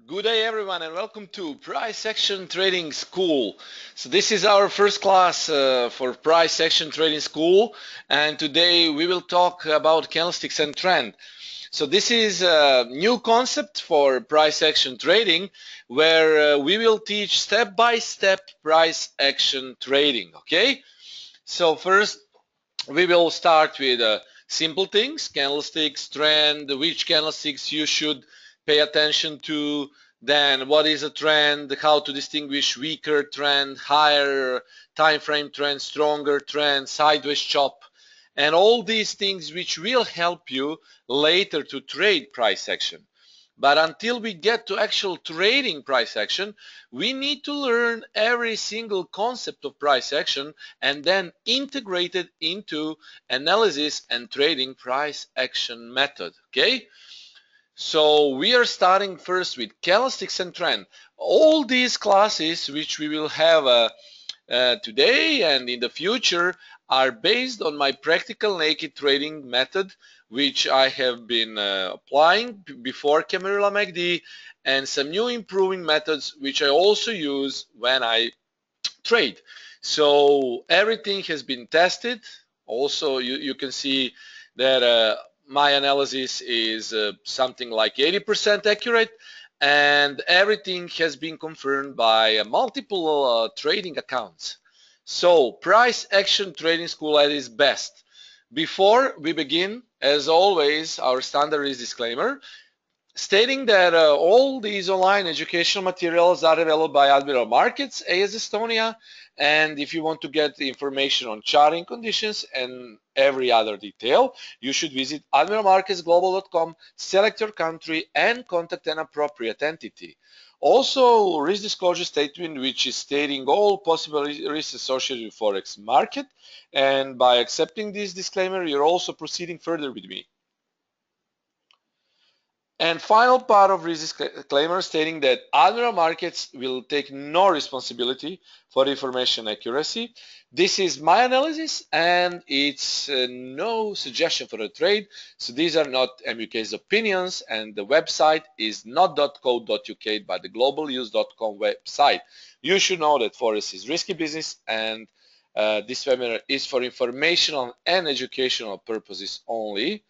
Good day everyone and welcome to Price Action Trading School. So this is our first class for Price Action Trading School, and today we will talk about candlesticks and trend. So this is a new concept for price action trading where we will teach step-by-step price action trading, okay? So first we will start with simple things, candlesticks, trend, which candlesticks you should pay attention to, then what is a trend, how to distinguish weaker trend, higher time frame trend, stronger trend, sideways chop, and all these things which will help you later to trade price action. But until we get to actual trading price action, we need to learn every single concept of price action and then integrate it into analysis and trading price action method. Okay? So we are starting first with candlesticks and trend. All these classes which we will have today and in the future are based on my practical naked trading method, which I have been applying before Camarilla MACD, and some new improving methods which I also use when I trade. So everything has been tested. Also, you can see that my analysis is something like 80% accurate, and everything has been confirmed by multiple trading accounts. So price action trading school at its best. Before we begin, as always, our standard is disclaimer stating that all these online educational materials are available by Admiral Markets, AS Estonia, and if you want to get the information on charting conditions and every other detail, you should visit admiralmarketsglobal.com, select your country, and contact an appropriate entity. Also, risk disclosure statement, which is stating all possible risks associated with Forex market, and by accepting this disclaimer, you're also proceeding further with me. And final part of risk disclaimer stating that Admiral Markets will take no responsibility for information accuracy. This is my analysis and it's no suggestion for a trade. So these are not MUK's opinions, and the website is not .co.uk but the globalnews.com website. You should know that Forex is risky business, and this webinar is for informational and educational purposes only.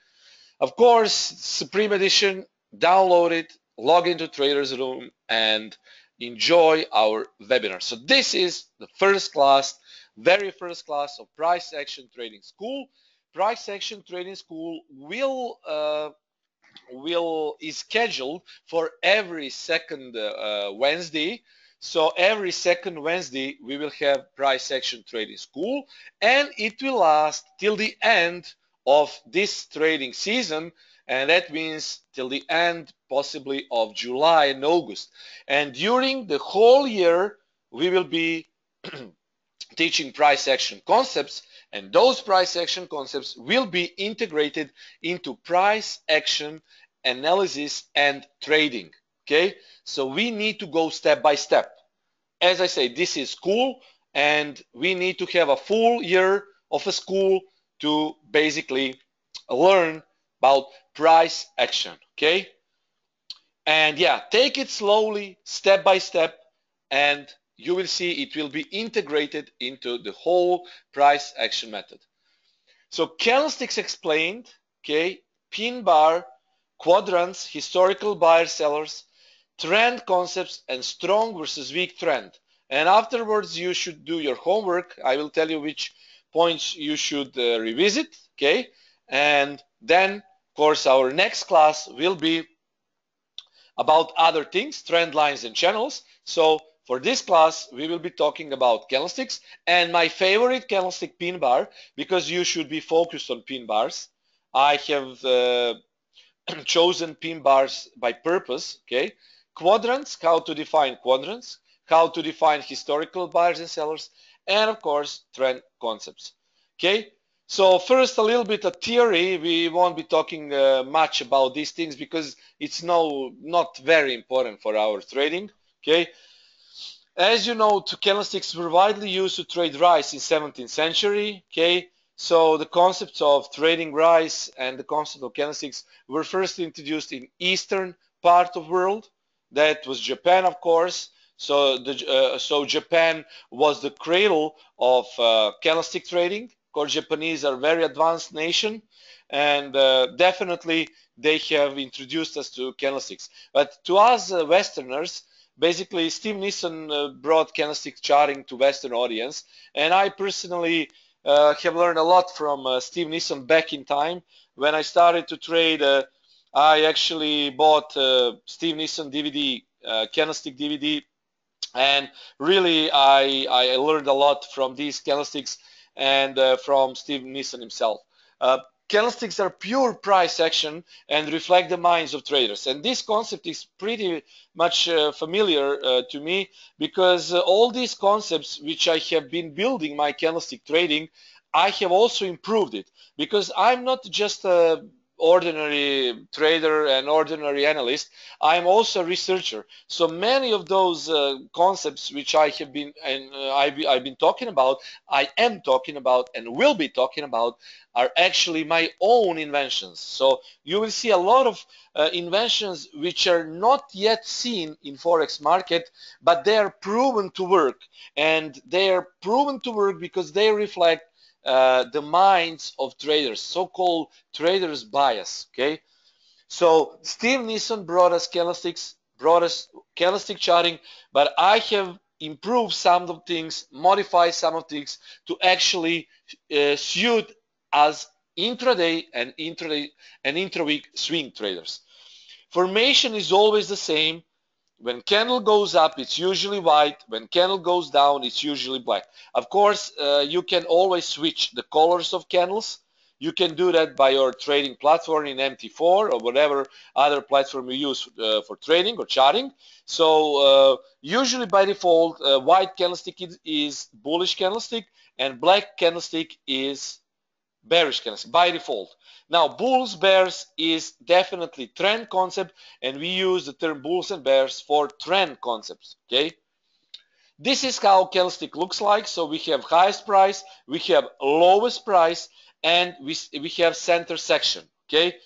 Of course, Supreme Edition, download it, log into Trader's Room, and enjoy our webinar. So this is the first class, very first class of Price Action Trading School. Price Action Trading School is scheduled for every second Wednesday. So every second Wednesday we will have Price Action Trading School, and it will last till the end of this trading season, and that means till the end possibly of July and August. And during the whole year we will be teaching price action concepts, and those price action concepts will be integrated into price action analysis and trading. Okay, so we need to go step by step. As I say, this is school, and we need to have a full year of a school to basically learn about price action. Okay, and yeah, take it slowly, step by step, and you will see it will be integrated into the whole price action method. So candlesticks explained, okay, Pinbar, quadrants, historical buyers, sellers, trend concepts, and strong versus weak trend. And afterwards you should do your homework. I will tell you which points you should revisit, okay? And then, of course, our next class will be about other things, trend lines and channels. So for this class, we will be talking about candlesticks, and my favorite candlestick, pin bar, because you should be focused on pin bars. I have chosen pin bars by purpose, okay? Quadrants, how to define quadrants, how to define historical buyers and sellers, and of course, trend concepts, okay? So first, a little bit of theory. We won't be talking much about these things because it's not very important for our trading, okay? As you know, candlesticks were widely used to trade rice in 17th century, okay? So the concepts of trading rice and the concept of candlesticks were first introduced in eastern part of the world, That was Japan, of course. So Japan was the cradle of candlestick trading. Of course, Japanese are a very advanced nation, and definitely they have introduced us to candlesticks. But to us Westerners, basically Steve Nissen brought candlestick charting to Western audience, and I personally have learned a lot from Steve Nissen back in time. When I started to trade, I actually bought Steve Nissen DVD, candlestick DVD, and really I learned a lot from these candlesticks and from Steve Nissen himself. Uh, Candlesticks are pure price action and reflect the minds of traders. And this concept is pretty much familiar to me, because all these concepts which I have been building my candlestick trading, I have also improved it, because I'm not just a ordinary trader and ordinary analyst. I'm also a researcher. So many of those concepts which I have been and I've been talking about, I am talking about, and will be talking about, are actually my own inventions. So you will see a lot of inventions which are not yet seen in Forex market, but they are proven to work. And they are proven to work because they reflect the minds of traders, so-called traders bias. Okay, so Steve Nissen brought us candlesticks, brought us candlestick charting, but I have improved some of things, modified some of things to actually suit as intraday and intra-week swing traders. Formation is always the same. When candle goes up, it's usually white. When candle goes down, it's usually black. Of course, you can always switch the colors of candles. You can do that by your trading platform in MT4 or whatever other platform you use for trading or charting. So usually by default, white candlestick is bullish candlestick and black candlestick is bearish candlestick by default. Now, bulls, bears is definitely trend concept, and we use the term bulls and bears for trend concepts. Okay, this is how candlestick looks like. So we have highest price, we have lowest price, and we have center section. Okay,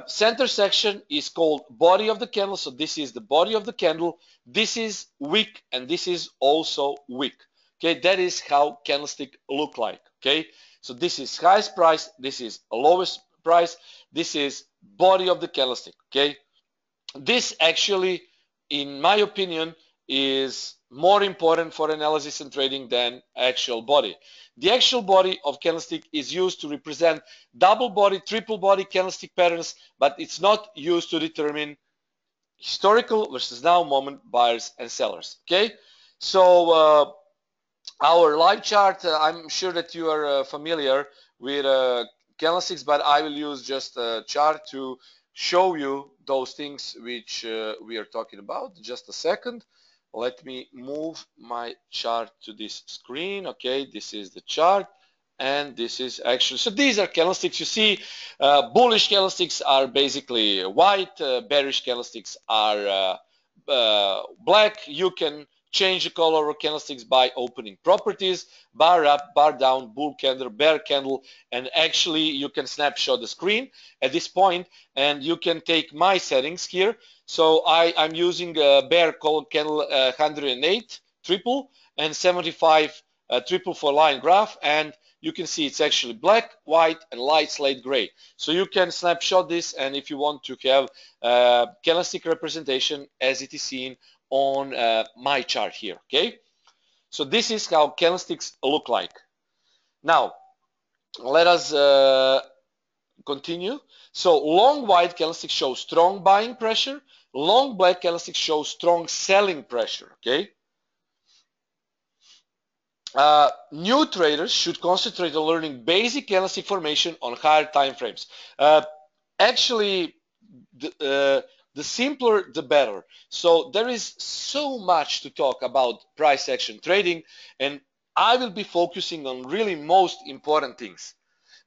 center section is called body of the candle. So this is the body of the candle. This is wick, and this is also wick. Okay, that is how candlestick look like. Okay, so this is highest price, this is lowest price, this is body of the candlestick. Okay, this actually, in my opinion, is more important for analysis and trading than actual body. The actual body of candlestick is used to represent double body, triple body candlestick patterns, but it's not used to determine historical versus now moment buyers and sellers. Okay, so our live chart, I'm sure that you are familiar with candlesticks, but I will use just a chart to show you those things which we are talking about. Just a second. Let me move my chart to this screen. Okay, this is the chart, and this is actually, so these are candlesticks. You see, bullish candlesticks are basically white, bearish candlesticks are black. You can change the color of candlesticks by opening properties, bar up, bar down, bull candle, bear candle, and actually you can snapshot the screen at this point, and you can take my settings here. So I'm using bear candle 108 triple and 75 triple for line graph, and you can see it's actually black, white, and light slate gray. So you can snapshot this, and if you want to have candlestick representation as it is seen on my chart here. Okay, so this is how candlesticks look like. Now let us continue. So long white candlestick shows strong buying pressure, long black candlestick shows strong selling pressure. Okay, new traders should concentrate on learning basic candlestick formation on higher time frames. Actually, the simpler the better. So there is so much to talk about price action trading, and I will be focusing on really most important things,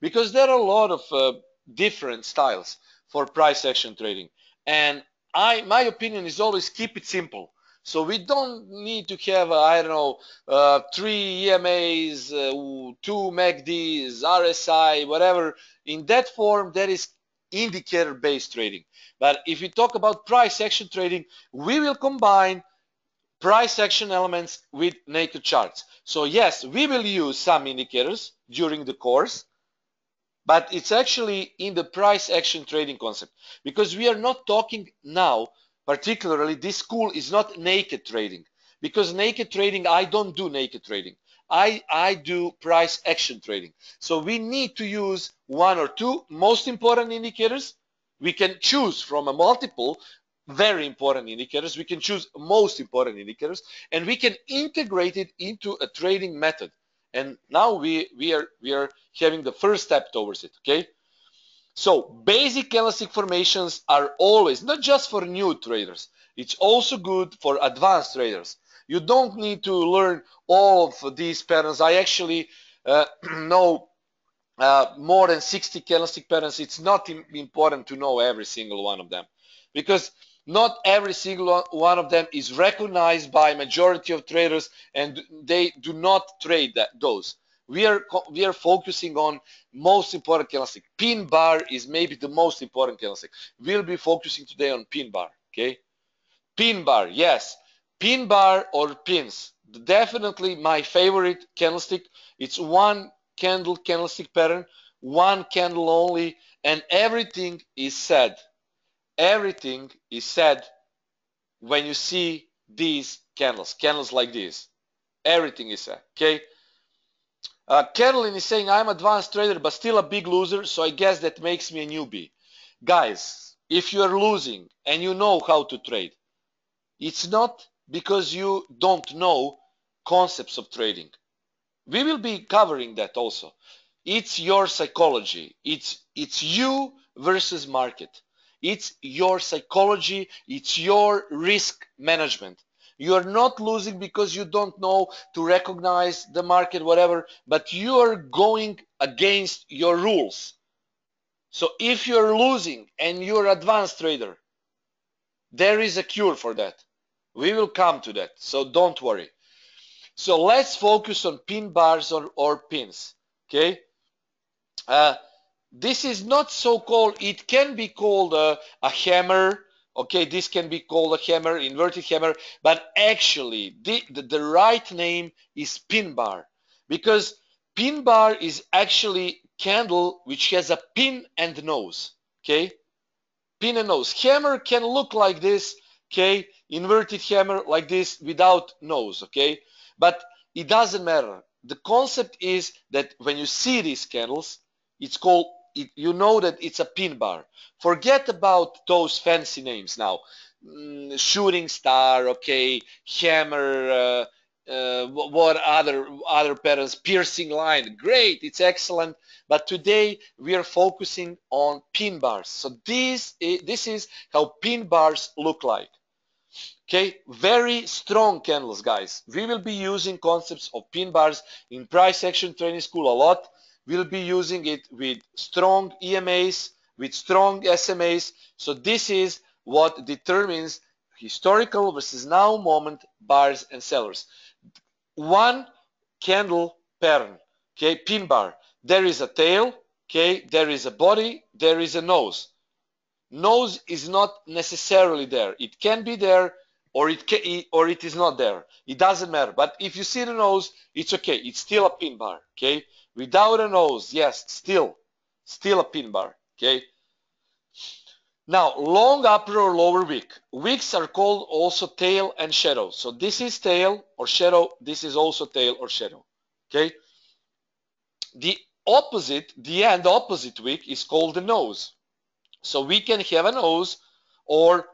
because there are a lot of different styles for price action trading, and my opinion is always keep it simple. So we don't need to have I don't know 3 EMAs, 2 MACDs, RSI, whatever. In that form, that is indicator based trading. But if we talk about price action trading, we will combine price action elements with naked charts. So yes, we will use some indicators during the course, but it's actually in the price action trading concept, because we are not talking now, particularly this school is not naked trading, because naked trading, I don't do naked trading. I do price action trading. So we need to use one or two most important indicators. We can choose from a multiple very important indicators. We can choose most important indicators, and we can integrate it into a trading method. And now we are having the first step towards it. Okay. So basic candlestick formations are always, not just for new traders, it's also good for advanced traders. You don't need to learn all of these patterns. I actually know more than 60 candlestick patterns. It's not important to know every single one of them, because not every single one of them is recognized by majority of traders, and they do not trade those. We are focusing on most important candlestick. Pin bar is maybe the most important candlestick. We'll be focusing today on pin bar. Okay, pin bar, yes, pin bar or pins. Definitely my favorite candlestick. It's one candlestick pattern, one candle only, and everything is said. Everything is said when you see these candles like this. Everything is said. Okay. Carolyn is saying, I'm an advanced trader but still a big loser, so I guess that makes me a newbie. Guys, if you are losing and you know how to trade, it's not because you don't know concepts of trading. We will be covering that also. It's your psychology. It's you versus market. It's your psychology. It's your risk management. You are not losing because you don't know to recognize the market, whatever, but you are going against your rules. So if you're losing and you're an advanced trader, there is a cure for that. We will come to that, so don't worry. So let's focus on pin bars or pins. Okay. This is not so called, it can be called a hammer. Okay, this can be called a hammer, inverted hammer, but actually the right name is pin bar, because pin bar is actually candle which has a pin and nose. Okay, pin and nose. Hammer can look like this. Okay, inverted hammer like this without nose. Okay, but it doesn't matter. The concept is that when you see these candles, it's called, you know that it's a pin bar. Forget about those fancy names now. Shooting star, okay, hammer, what other patterns, piercing line, great, it's excellent. But today we are focusing on pin bars. So this is how pin bars look like. Okay, very strong candles, guys. We will be using concepts of pin bars in price action training school a lot. We'll be using it with strong EMAs, with strong SMAs. So this is what determines historical versus now moment bars and sellers. One candle pattern, okay, pin bar. There is a tail, okay, there is a body, there is a nose. Nose is not necessarily there. It can be there, or it is not there. It doesn't matter. But if you see the nose, it's okay. It's still a pin bar. Okay. Without a nose, yes, still a pin bar. Okay. Now, long upper or lower wick. Wicks are called also tail and shadow. So this is tail or shadow. This is also tail or shadow. Okay. The end opposite wick is called the nose. So we can have a nose, or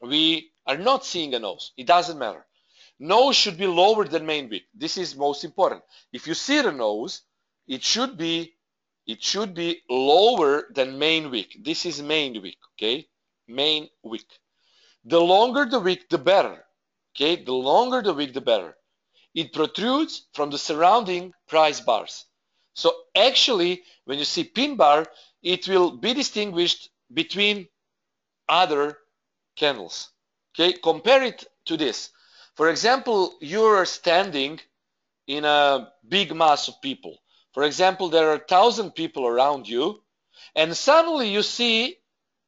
we are not seeing a nose. It doesn't matter. Nose should be lower than main wick. This is most important. If you see the nose, it should be lower than main wick. This is main wick, okay? Main wick. The longer the wick, the better. Okay? The longer the wick, the better. It protrudes from the surrounding price bars. So actually, when you see pin bar, it will be distinguished between other candles. Okay, compare it to this. For example, you're standing in a big mass of people. For example, there are 1,000 people around you, and suddenly you see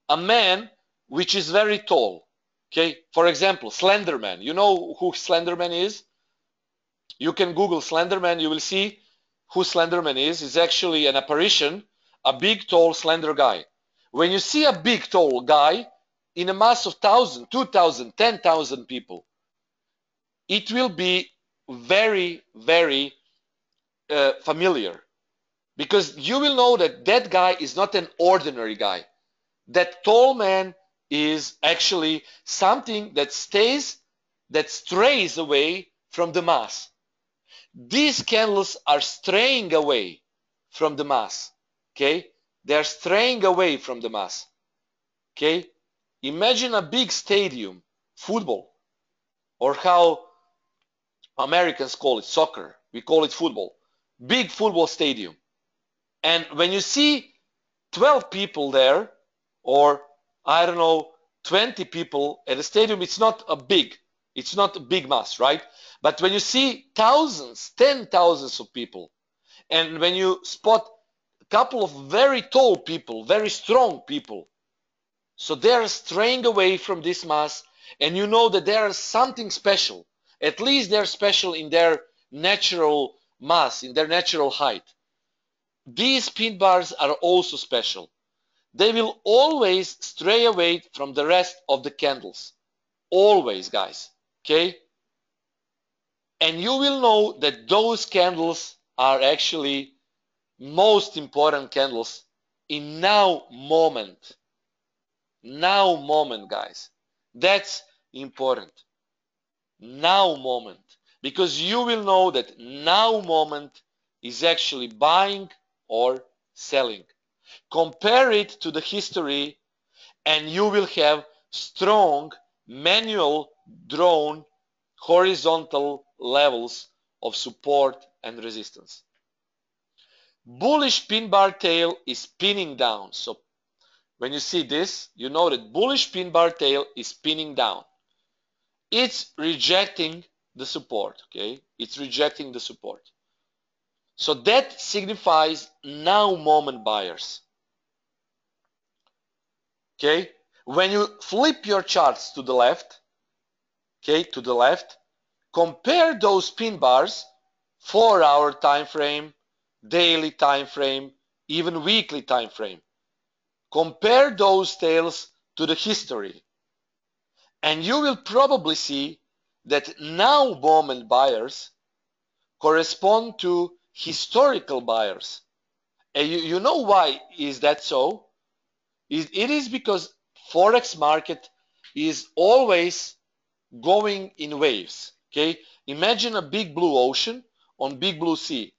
a man which is very tall. Okay, for example, Slenderman. You know who Slenderman is? You can Google Slenderman, you will see who Slenderman is. It's actually an apparition, a big, tall, slender guy. When you see a big, tall guy in a mass of 1,000, 2,000, 10,000 people, it will be very, very familiar, because you will know that that guy is not an ordinary guy. That tall man is actually something that strays away from the mass. These candles are straying away from the mass. Okay, they are straying away from the mass. Okay, imagine a big stadium, football, or how Americans call it soccer. We call it football. Big football stadium. And when you see 12 people there, or I don't know, 20 people at a stadium, it's not a big mass, right? But when you see thousands, 10,000s of people, and when you spot a couple of very tall people, very strong people, so they are straying away from this mass, and you know that they are something special. At least they're special in their natural mass, in their natural height. These pin bars are also special. They will always stray away from the rest of the candles. Always, guys. Okay? And you will know that those candles are actually most important candles in now moment. Now moment, guys. That's important. Now moment. Because you will know that now moment is actually buying or selling. Compare it to the history and you will have strong manual drawn horizontal levels of support and resistance. Bullish pin bar tail is pinning down. So when you see this, you know that bullish pin bar tail is pinning down. It's rejecting the support, okay? It's rejecting the support. So that signifies now moment buyers. Okay? When you flip your charts to the left, okay, to the left, compare those pin bars, 4-hour time frame, daily time frame, even weekly time frame. Compare those tails to the history. And you will probably see that now moment buyers correspond to historical buyers. And you know why is that so? It is because Forex market is always going in waves. Okay? Imagine a big blue ocean on big blue sea.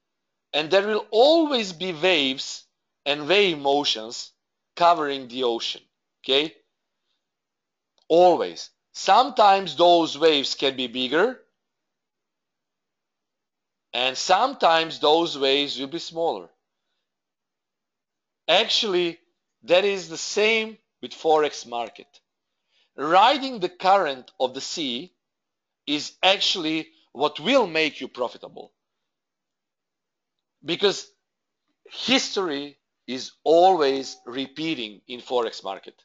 And there will always be waves and wave motions covering the ocean. Okay? Always. Sometimes those waves can be bigger, and sometimes those waves will be smaller. Actually, that is the same with Forex market. Riding the current of the sea is actually what will make you profitable. Because history is always repeating in Forex market.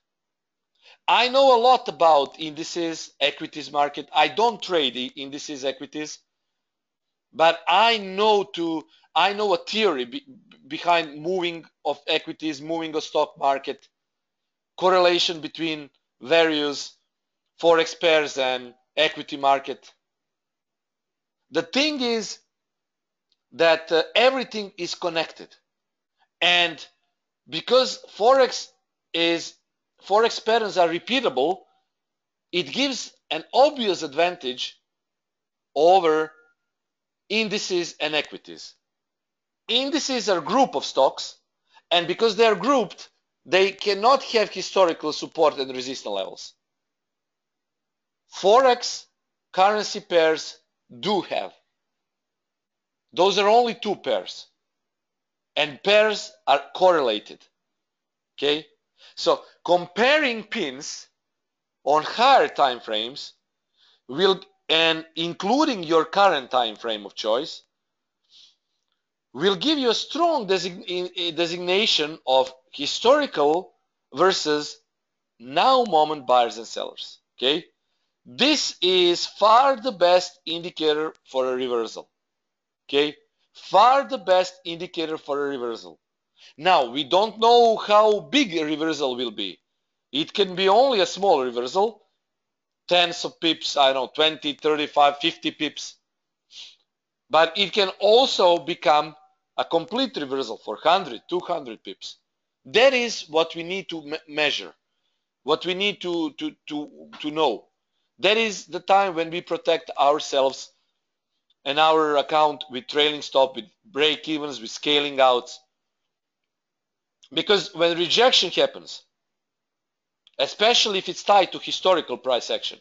I know a lot about indices, equities market. I don't trade the indices, equities, but I know a theory behind moving of equities, moving of stock market, correlation between various Forex pairs and equity market. The thing is that everything is connected, and because Forex patterns are repeatable, it gives an obvious advantage over indices and equities. Indices are a group of stocks, and because they are grouped, they cannot have historical support and resistance levels. Forex currency pairs do have. Those are only two pairs, and pairs are correlated. Okay? So comparing pins on higher time frames and including your current time frame of choice will give you a strong designation of historical versus now moment buyers and sellers. Okay, this is far the best indicator for a reversal. Okay, far the best indicator for a reversal. Now, we don't know how big a reversal will be. It can be only a small reversal, tens of pips, I don't know, 20, 35, 50 pips. But it can also become a complete reversal for 100, 200 pips. That is what we need to measure, what we need to know. That is the time when we protect ourselves and our account with trailing stop, with break-evens, with scaling outs. Because when rejection happens, especially if it's tied to historical price action,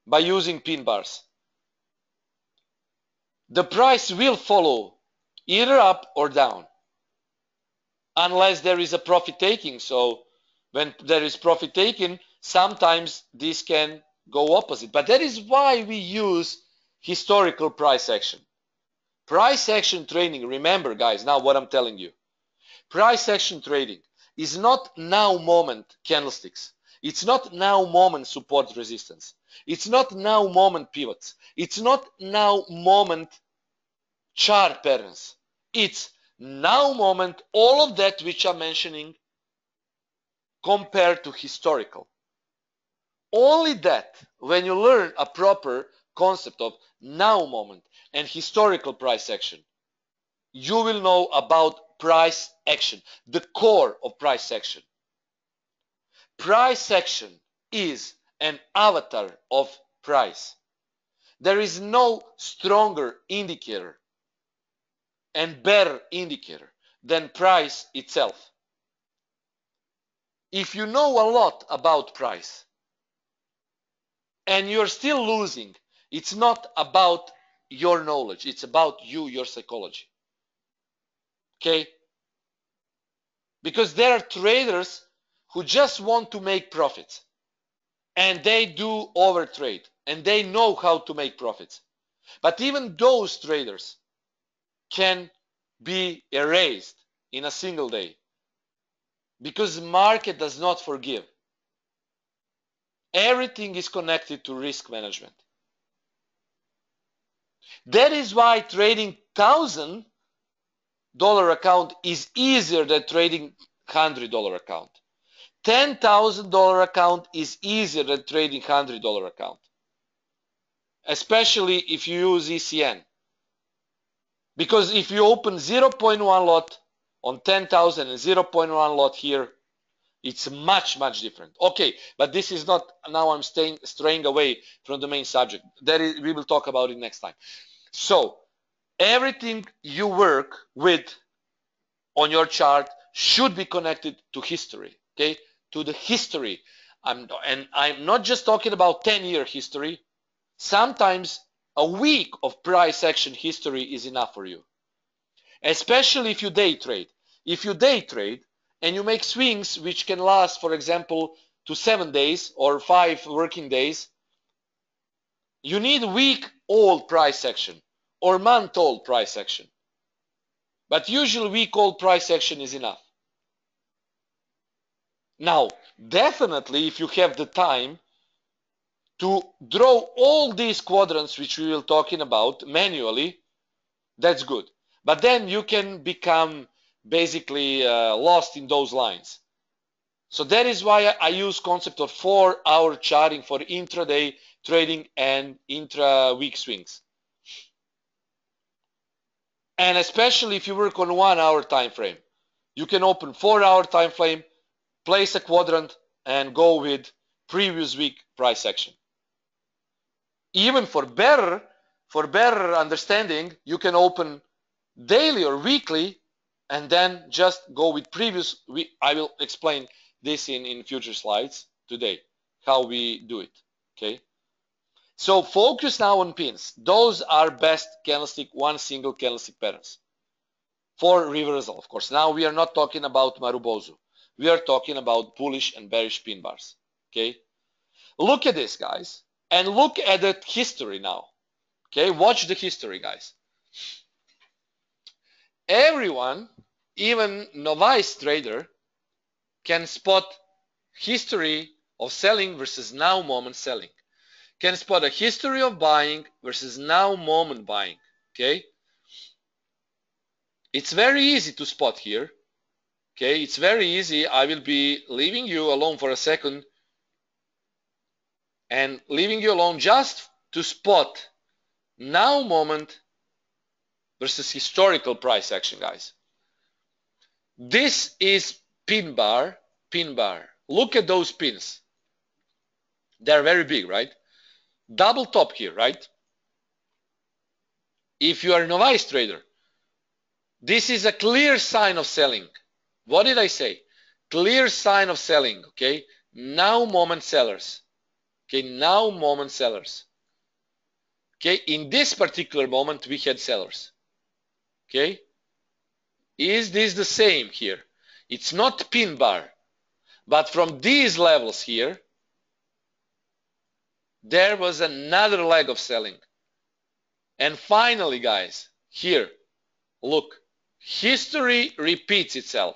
by using pin bars, the price will follow either up or down, unless there is a profit taking. So when there is profit taking, sometimes this can go opposite. But that is why we use historical price action. Price action trading, remember guys, now what I'm telling you. Price action trading is not now moment candlesticks. It's not now moment support resistance. It's not now moment pivots. It's not now moment chart patterns. It's now moment all of that which I'm mentioning compared to historical. Only that, when you learn a proper concept of now moment and historical price action, you will know about price action, the core of price action. Price action is an avatar of price. There is no stronger indicator and better indicator than price itself. If you know a lot about price and you're still losing, it's not about your knowledge, it's about you, your psychology. Okay? Because there are traders who just want to make profits, and they do overtrade, and they know how to make profits. But even those traders can be erased in a single day, because the market does not forgive. Everything is connected to risk management. That is why trading $1,000 account is easier than trading $100 account. $10,000 account is easier than trading $100 account, especially if you use ECN. Because if you open 0.1 lot on 10,000 and 0.1 lot here, it's much, much different. Okay, but this is not, now I'm straying away from the main subject. We will talk about it next time. So, everything you work with on your chart should be connected to history, okay? To the history. And I'm not just talking about 10-year history. Sometimes a week of price action history is enough for you. Especially if you day trade. If you day trade and you make swings which can last, for example, to 7 days or 5 working days, you need week-old price action or month-old price action. But usually week-old price action is enough. Now, definitely if you have the time to draw all these quadrants which we will talking about manually, that's good. But then you can become basically lost in those lines. So that is why I use concept of 4-hour charting for intraday trading and intra-week swings. And especially if you work on 1-hour time frame, you can open 4-hour time frame, place a quadrant, and go with previous week price action. Even for better understanding, you can open daily or weekly and then just go with previous week. I will explain this in future slides today, how we do it. Okay. So focus now on pins. Those are best candlestick, one single candlestick patterns for reversal, of course. Now we are not talking about Marubozu. We are talking about bullish and bearish pin bars. Okay. Look at this, guys, and look at the history now. Okay. Watch the history, guys. Everyone, even novice trader, can spot history of selling versus now moment selling. Can spot a history of buying versus now moment buying. Okay, it's very easy to spot here. Okay, it's very easy. I will be leaving you alone for a second and leaving you alone just to spot now moment versus historical price action, guys. This is Pinbar. Look at those pins. They're very big, right? Double top here, right? If you are a novice trader, this is a clear sign of selling. What did I say? Clear sign of selling, okay? Now moment sellers. Okay, now moment sellers. Okay, in this particular moment we had sellers. Okay, is this the same here? It's not pin bar, but from these levels here there was another leg of selling. And finally, guys, here, look, history repeats itself.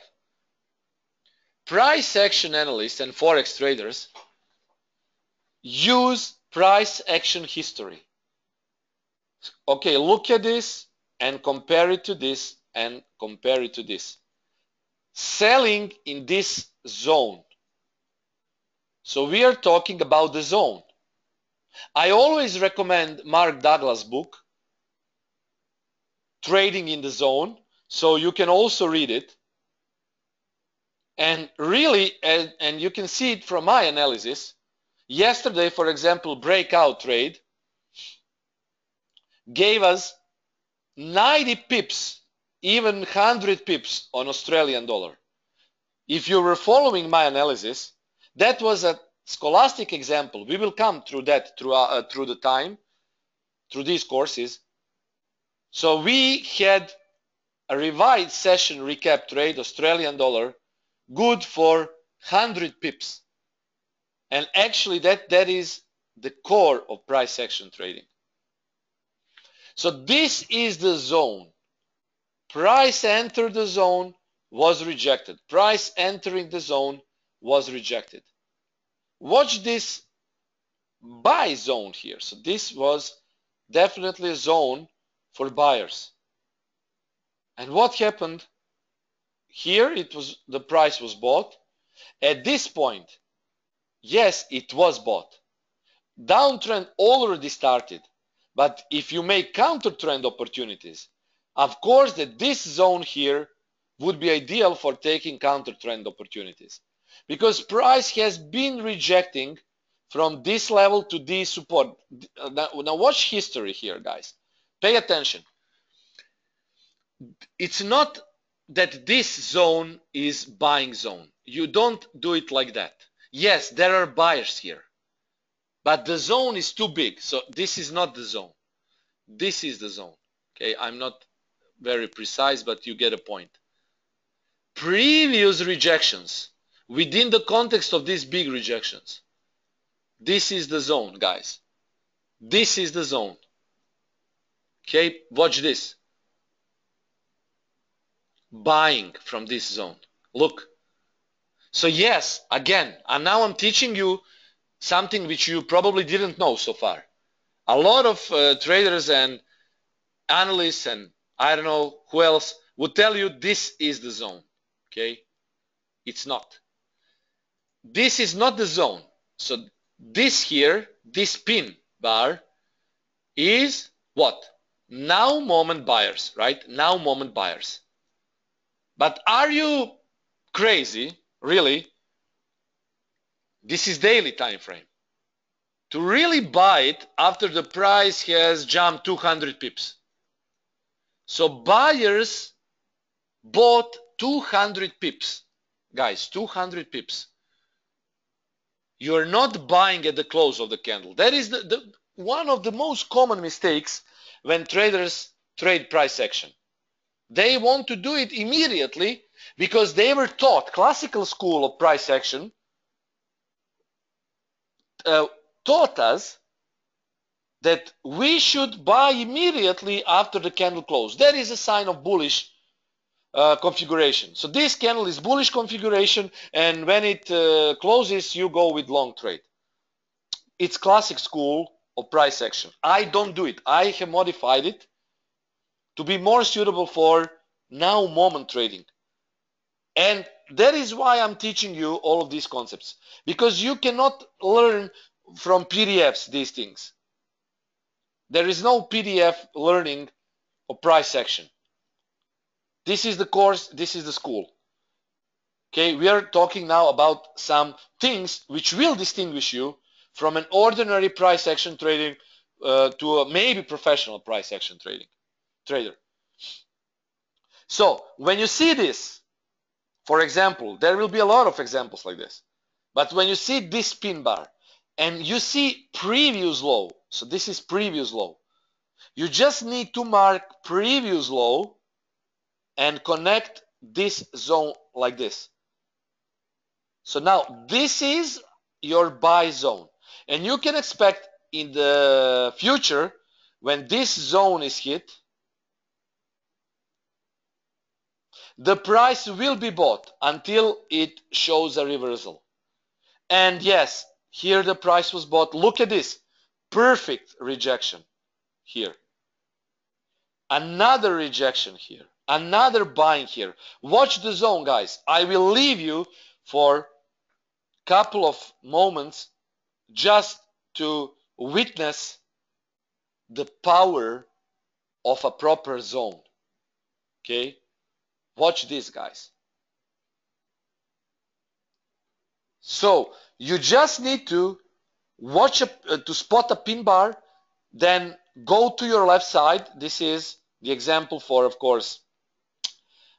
Price action analysts and forex traders use price action history. Okay, look at this and compare it to this and compare it to this. Selling in this zone. So we are talking about the zone. I always recommend Mark Douglas' book, Trading in the Zone, so you can also read it. And really, and you can see it from my analysis, yesterday, for example, breakout trade gave us 90 pips, even 100 pips on Australian dollar. If you were following my analysis, that was a scholastic example. We will come through that through the time, through these courses. So we had a revised session recap trade, Australian dollar, good for 100 pips. And actually that is the core of price action trading. So this is the zone. Price entered the zone, was rejected. Price entering the zone was rejected. Watch this buy zone here. So this was definitely a zone for buyers. And what happened? Here it was, the price was bought. At this point, yes, it was bought. Downtrend already started. But if you make counter trend opportunities, of course that this zone here would be ideal for taking counter trend opportunities, because price has been rejecting from this level to this support. Now watch history here, guys. Pay attention. It's not that this zone is buying zone. You don't do it like that. Yes, there are buyers here, but the zone is too big. So this is not the zone. This is the zone. Okay, I'm not very precise, but you get a point. Previous rejections within the context of these big rejections. This is the zone, guys. This is the zone. Okay, watch this. Buying from this zone. Look. So yes, again, and now I'm teaching you something which you probably didn't know so far. A lot of traders and analysts and I don't know who else would tell you this is the zone. Okay, it's not. This is not the zone. So this here, this pin bar is what? Now moment buyers, right? Now moment buyers. But are you crazy, really? This is daily time frame. To really buy it after the price has jumped 200 pips. So buyers bought 200 pips. Guys, 200 pips. You are not buying at the close of the candle. That is one of the most common mistakes when traders trade price action. They want to do it immediately because they were taught, classical school of price action taught us that we should buy immediately after the candle close. That is a sign of bullish configuration. So this candle is bullish configuration, and when it closes, you go with long trade. It's classic school of price action. I don't do it. I have modified it to be more suitable for now moment trading. And that is why I'm teaching you all of these concepts, because you cannot learn from PDFs these things. There is no PDF learning of price action. This is the course, this is the school. Okay, we are talking now about some things which will distinguish you from an ordinary price action trading to a maybe professional price action trader. So when you see this, for example, there will be a lot of examples like this, but when you see this pin bar and you see previous low, so this is previous low, you just need to mark previous low and connect this zone like this. So now this is your buy zone, and you can expect in the future, when this zone is hit, the price will be bought until it shows a reversal. And yes, here the price was bought. Look at this, perfect rejection here, another rejection here, another buying here. Watch the zone, guys. I will leave you for couple of moments just to witness the power of a proper zone. Okay, watch this, guys. So you just need to watch to spot a pin bar, then go to your left side. This is the example for, of course,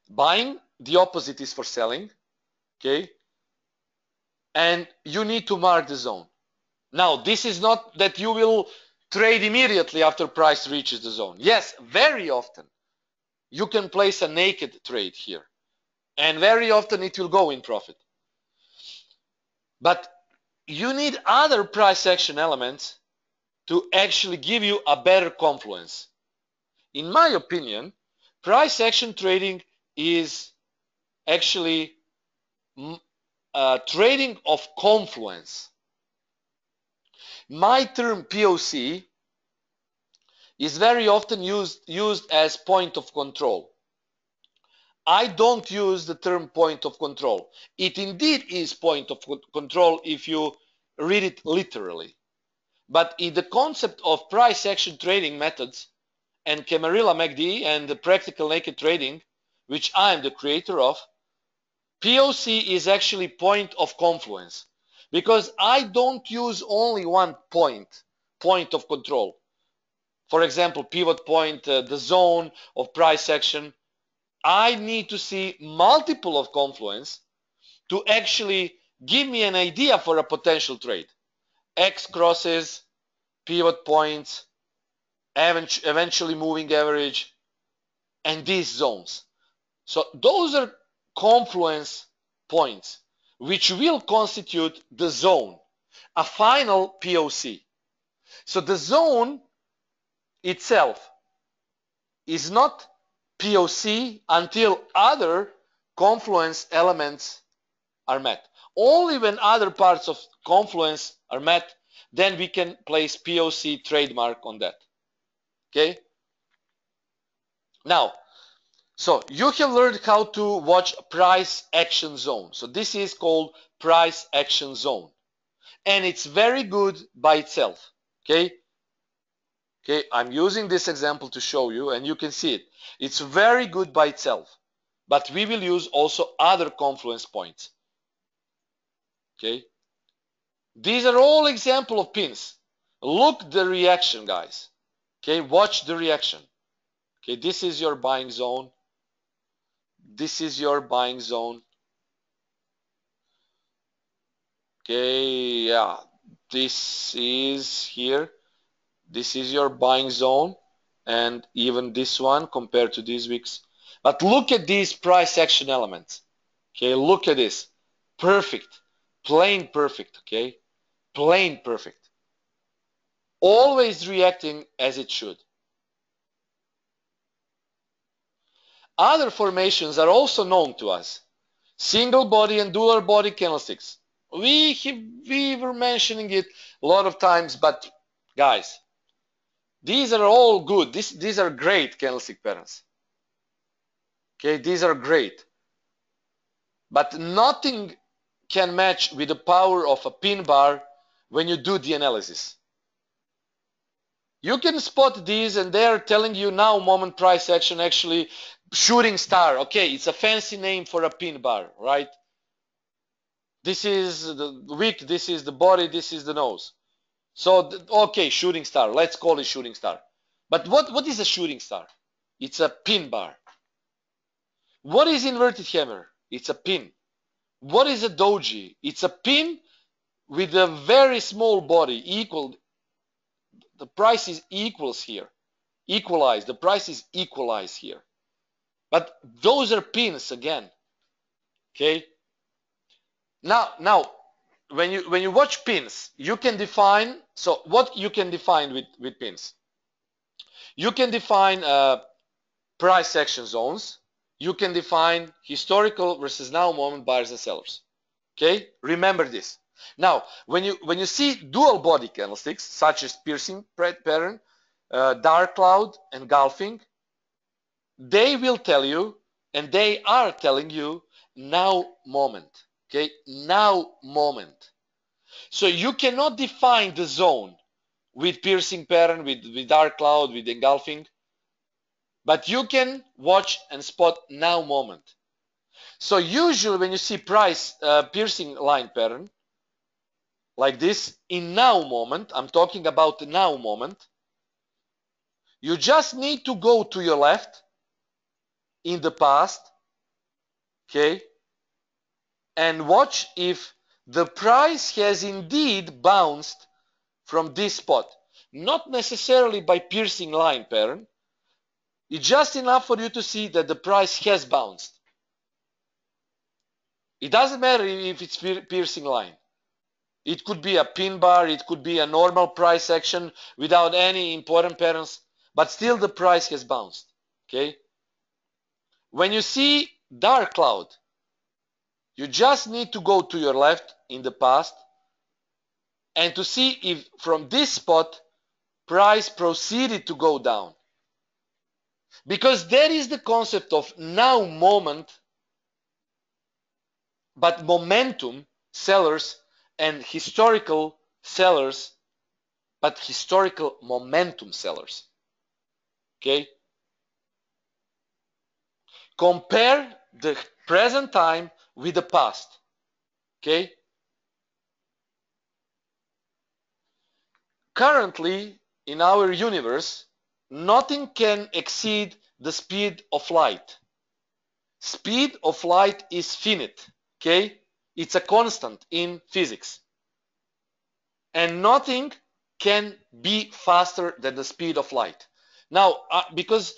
buying. The opposite is for selling. Okay, and you need to mark the zone. Now, this is not that you will trade immediately after price reaches the zone. Yes, very often you can place a naked trade here, and very often it will go in profit. But you need other price action elements to actually give you a better confluence. In my opinion, price action trading is actually trading of confluence. My term POC is very often used as point of control. I don't use the term point of control. It indeed is point of control if you read it literally. But in the concept of price action trading methods and Camarilla MACD and the practical naked trading, which I am the creator of, POC is actually point of confluence, because I don't use only one point of control. For example, pivot point, the zone of price action. I need to see multiple of confluence to actually give me an idea for a potential trade. X crosses, pivot points, eventually moving average, and these zones. So those are confluence points which will constitute the zone, a final POC. So the zone itself is not POC until other confluence elements are met. Only when other parts of confluence are met, then we can place POC trademark on that. Okay? Now, so you have learned how to watch price action zone. So this is called price action zone. And it's very good by itself. Okay? Okay, I'm using this example to show you, and you can see it. It's very good by itself. But we will use also other confluence points. Okay? These are all examples of pins. Look the reaction, guys. Okay, watch the reaction. Okay, this is your buying zone. This is your buying zone. Okay, yeah, this is here. This is your buying zone, and even this one compared to these weeks. But look at these price action elements. Okay, look at this. Perfect. Plain perfect, okay? Plain perfect. Always reacting as it should. Other formations are also known to us. Single body and dual body candlesticks. We were mentioning it a lot of times, but guys, these are all good. These are great candlestick patterns. Okay, these are great. But nothing can match with the power of a pin bar when you do the analysis. You can spot these and they are telling you now moment price action, actually shooting star. Okay, it's a fancy name for a pin bar, right? This is the wick, this is the body, this is the nose. So, okay, shooting star. Let's call it shooting star. But what is a shooting star? It's a pin bar. What is inverted hammer? It's a pin. What is a doji? It's a pin with a very small body, equal. The price is equals here. Equalize. The price is equalized here. But those are pins again. Okay? Now when you watch pins, you can define, so what you can define with pins? You can define price action zones. You can define historical versus now moment buyers and sellers. Okay? Remember this. Now, when you see dual body candlesticks, such as piercing pattern, dark cloud, engulfing, they will tell you, and they are telling you, now moment. Okay? Now moment. So you cannot define the zone with piercing pattern, with dark cloud, with engulfing, but you can watch and spot now moment. So usually when you see price piercing line pattern, like this, in now moment, I'm talking about the now moment, you just need to go to your left in the past, okay, and watch if the price has indeed bounced from this spot. Not necessarily by piercing line pattern. It's just enough for you to see that the price has bounced. It doesn't matter if it's piercing line. It could be a pin bar, it could be a normal price action without any important patterns, but still the price has bounced. Okay? When you see dark cloud, you just need to go to your left in the past and to see if from this spot price proceeded to go down. Because there is the concept of now moment, but momentum sellers and historical sellers, but historical momentum sellers. Okay? Compare the present time with the past. Okay? Currently, in our universe, nothing can exceed the speed of light. Speed of light is finite. Okay? It's a constant in physics. And nothing can be faster than the speed of light. Now, because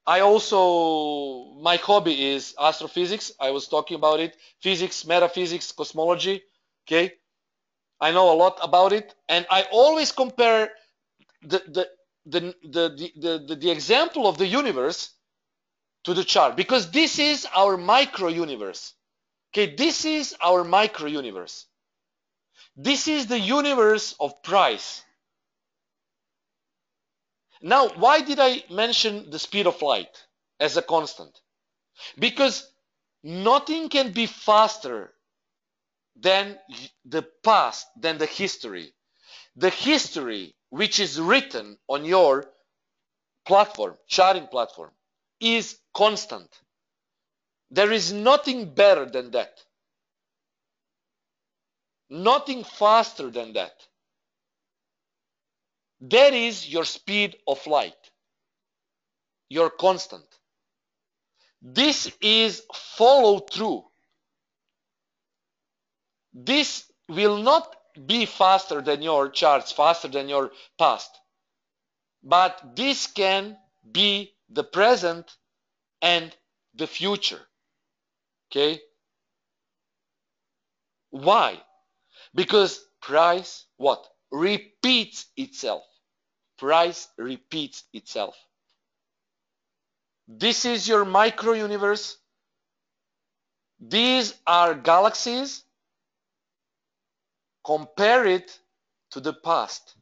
my hobby is astrophysics, I was talking about it, physics, metaphysics, cosmology, okay? I know a lot about it, and I always compare the example of the universe to the chart, because this is our micro universe. Okay, this is our micro universe. This is the universe of price. Now, why did I mention the speed of light as a constant? Because nothing can be faster than the past, than the history. The history which is written on your platform, charting platform, is constant. There is nothing better than that. Nothing faster than that. That is your speed of light, your constant. This is follow through. This will not be faster than your charts, faster than your past. But this can be the present and the future. Okay? Why? Because price, what? Repeats itself. Price repeats itself. This is your micro universe. These are galaxies. Compare it to the past,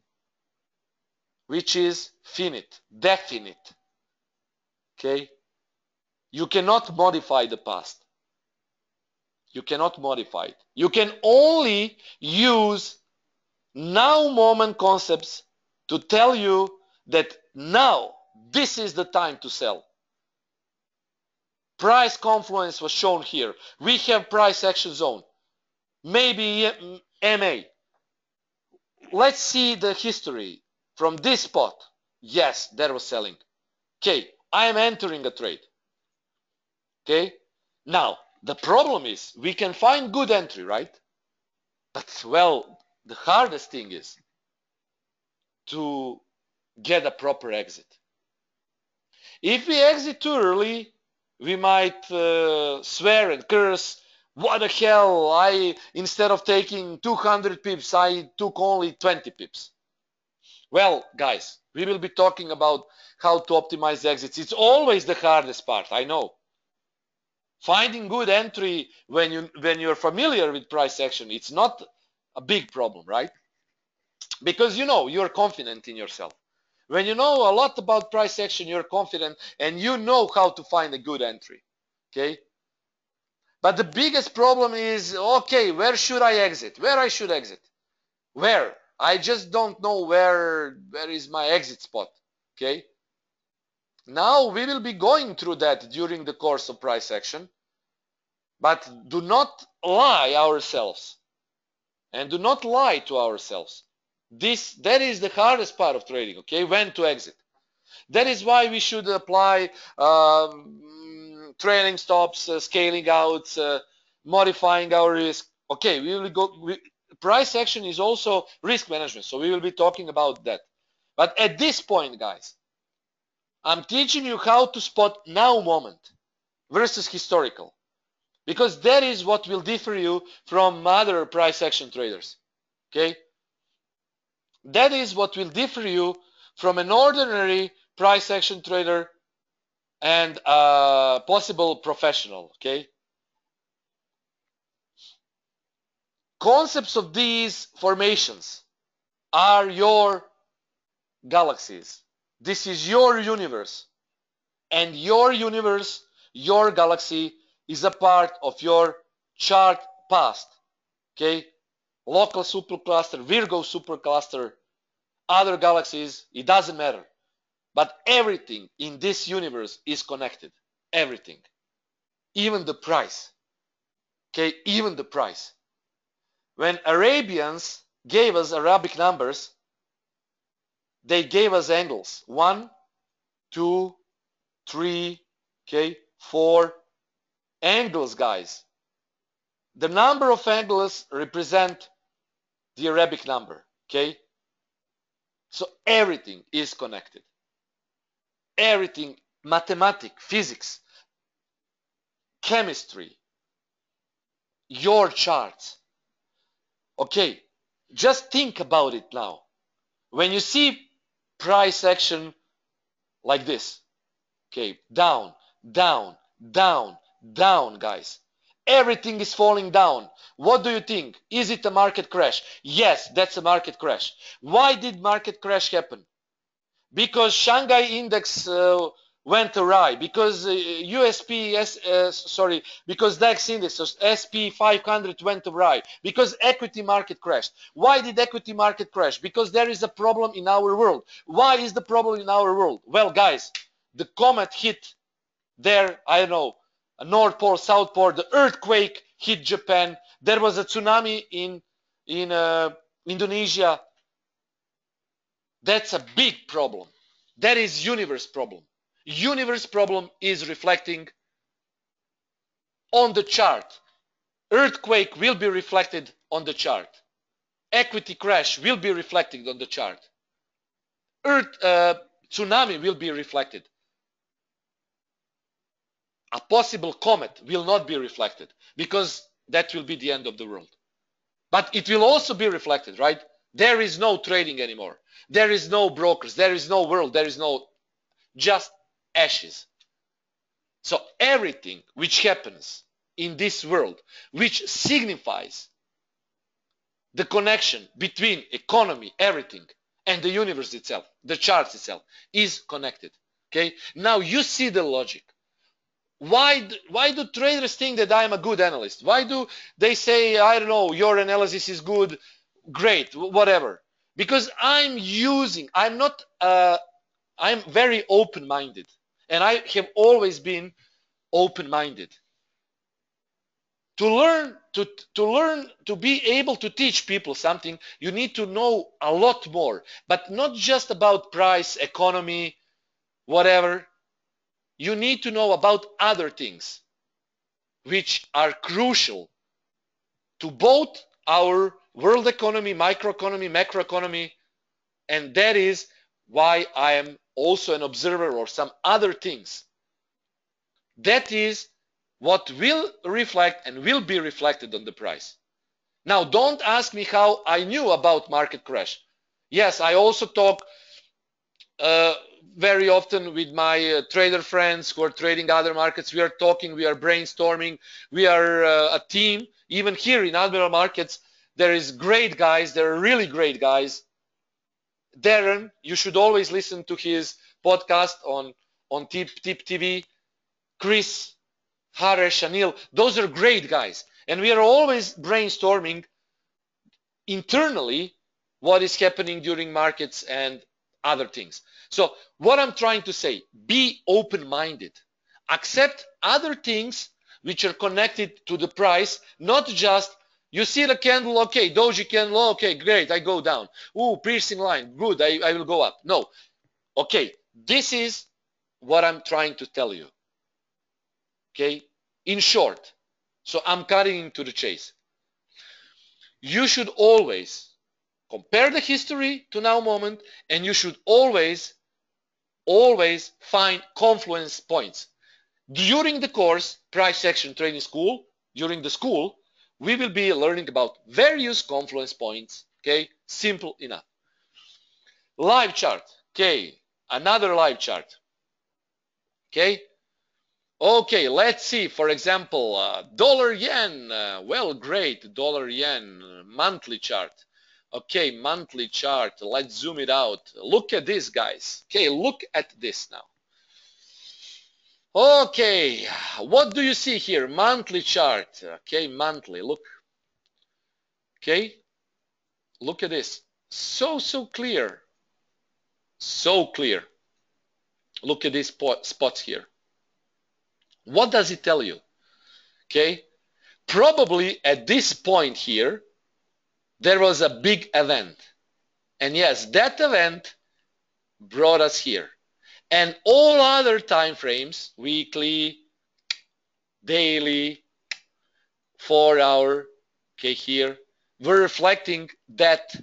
which is finite, definite. Okay? You cannot modify the past. You cannot modify it. You can only use now moment concepts to tell you that now this is the time to sell. Price confluence was shown here. We have price action zone. Maybe MA. Let's see the history from this spot. Yes, there was selling. Okay, I am entering a trade. Okay, now the problem is we can find good entry, right? But well, the hardest thing is to get a proper exit. If we exit too early, we might swear and curse. What the hell, instead of taking 200 pips, I took only 20 pips. Well, guys, we will be talking about how to optimize exits. It's always the hardest part, I know. Finding good entry when you're familiar with price action, it's not a big problem, right? Because you know, you're confident in yourself. When you know a lot about price action, you're confident and you know how to find a good entry. Okay? But the biggest problem is, okay, where should I exit? Where I should exit? Where? I just don't know where is my exit spot. Okay? Now we will be going through that during the course of price action. But do not lie ourselves. And do not lie to ourselves. That is the hardest part of trading, okay? When to exit. That is why we should apply trailing stops, scaling out, modifying our risk. Okay, we will go. Price action is also risk management, so we will be talking about that. But at this point, guys, I'm teaching you how to spot now moment versus historical, because that is what will differ you from other price action traders. Okay, that is what will differ you from an ordinary price action trader and a possible professional. Okay, concepts of these formations are your galaxies. This is your universe, and your universe, your galaxy, is a part of your chart past. Okay, local supercluster, Virgo supercluster, other galaxies, it doesn't matter. But everything in this universe is connected. Everything. Even the price. Okay, even the price. When Arabians gave us Arabic numbers, they gave us angles. 1, 2, 3, okay, 4 angles, guys. The number of angles represent the Arabic number, okay? So everything is connected. Everything, mathematics, physics, chemistry, your charts. Okay, just think about it now. When you see price action like this, okay, down, down, down, down, guys. Everything is falling down. What do you think? Is it a market crash? Yes, that's a market crash. Why did market crash happen? Because Shanghai index went awry, because because DAX index, so SP 500 went awry, because equity market crashed. Why did equity market crash? Because there is a problem in our world. Why is the problem in our world? Well, guys, the comet hit there, I don't know, a North Pole, South Pole, the earthquake hit Japan, there was a tsunami in Indonesia. That's a big problem. That is universe problem. Universe problem is reflecting on the chart. Earthquake will be reflected on the chart. Equity crash will be reflected on the chart. Tsunami will be reflected. A possible comet will not be reflected, because that will be the end of the world. But it will also be reflected, right? There is no trading anymore. There is no brokers. There is no world. There is no, just ashes. So everything which happens in this world, which signifies the connection between economy, everything, and the universe itself, the charts itself, is connected. Okay? Now you see the logic. Why do traders think that I'm a good analyst? Why do they say, I don't know, your analysis is good, great, whatever? Because I'm very open-minded, and I have always been open-minded. To be able to teach people something, you need to know a lot more, but not just about price, economy, whatever. You need to know about other things which are crucial to both our world economy, microeconomy, macroeconomy, and that is why I am also an observer or some other things. That is what will reflect and will be reflected on the price. Now, don't ask me how I knew about market crash. Yes, I also talk very often with my trader friends who are trading other markets. We are talking, we are brainstorming, we are a team. Even here in Admiral Markets, there is great guys, there are really great guys. Darren, you should always listen to his podcast on Tip TV. Chris, Haresh, Anil, those are great guys. And we are always brainstorming internally what is happening during markets and other things. So what I'm trying to say, be open-minded. Accept other things which are connected to the price, not just, you see the candle, okay, doji candle, okay, great, I go down. Ooh, piercing line, good, I will go up. No, okay, this is what I'm trying to tell you. Okay, in short, so I'm cutting into the chase. You should always compare the history to now moment, and you should always find confluence points. During the course, price action trading school, during the school, we will be learning about various confluence points. Okay, simple enough. Live chart. Okay, another live chart. Okay. Okay, let's see, for example, dollar yen. Well, great, dollar yen monthly chart. Okay, monthly chart. Let's zoom it out. Look at this, guys. Okay, look at this now. Okay, what do you see here? Monthly chart. Okay, monthly. Look. Okay, look at this. So clear. So clear. Look at these spots here. What does it tell you? Okay, probably at this point here, there was a big event. And yes, that event brought us here. And all other time frames, weekly, daily, 4 hour, okay, here, were reflecting that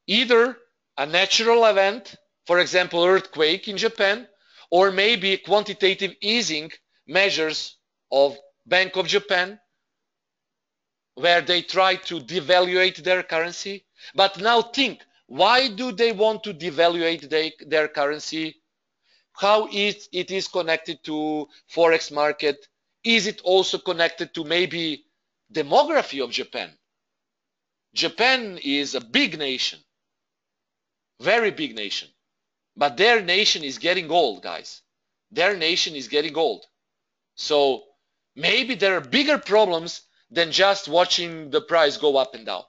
either a natural event, for example, earthquake in Japan, or maybe quantitative easing measures of Bank of Japan, where they try to devaluate their currency. But now think, why do they want to devaluate their currency? How it is connected to Forex market? Is it also connected to maybe demography of Japan? Japan is a big nation, very big nation. But their nation is getting old, guys. Their nation is getting old. So maybe there are bigger problems than just watching the price go up and down.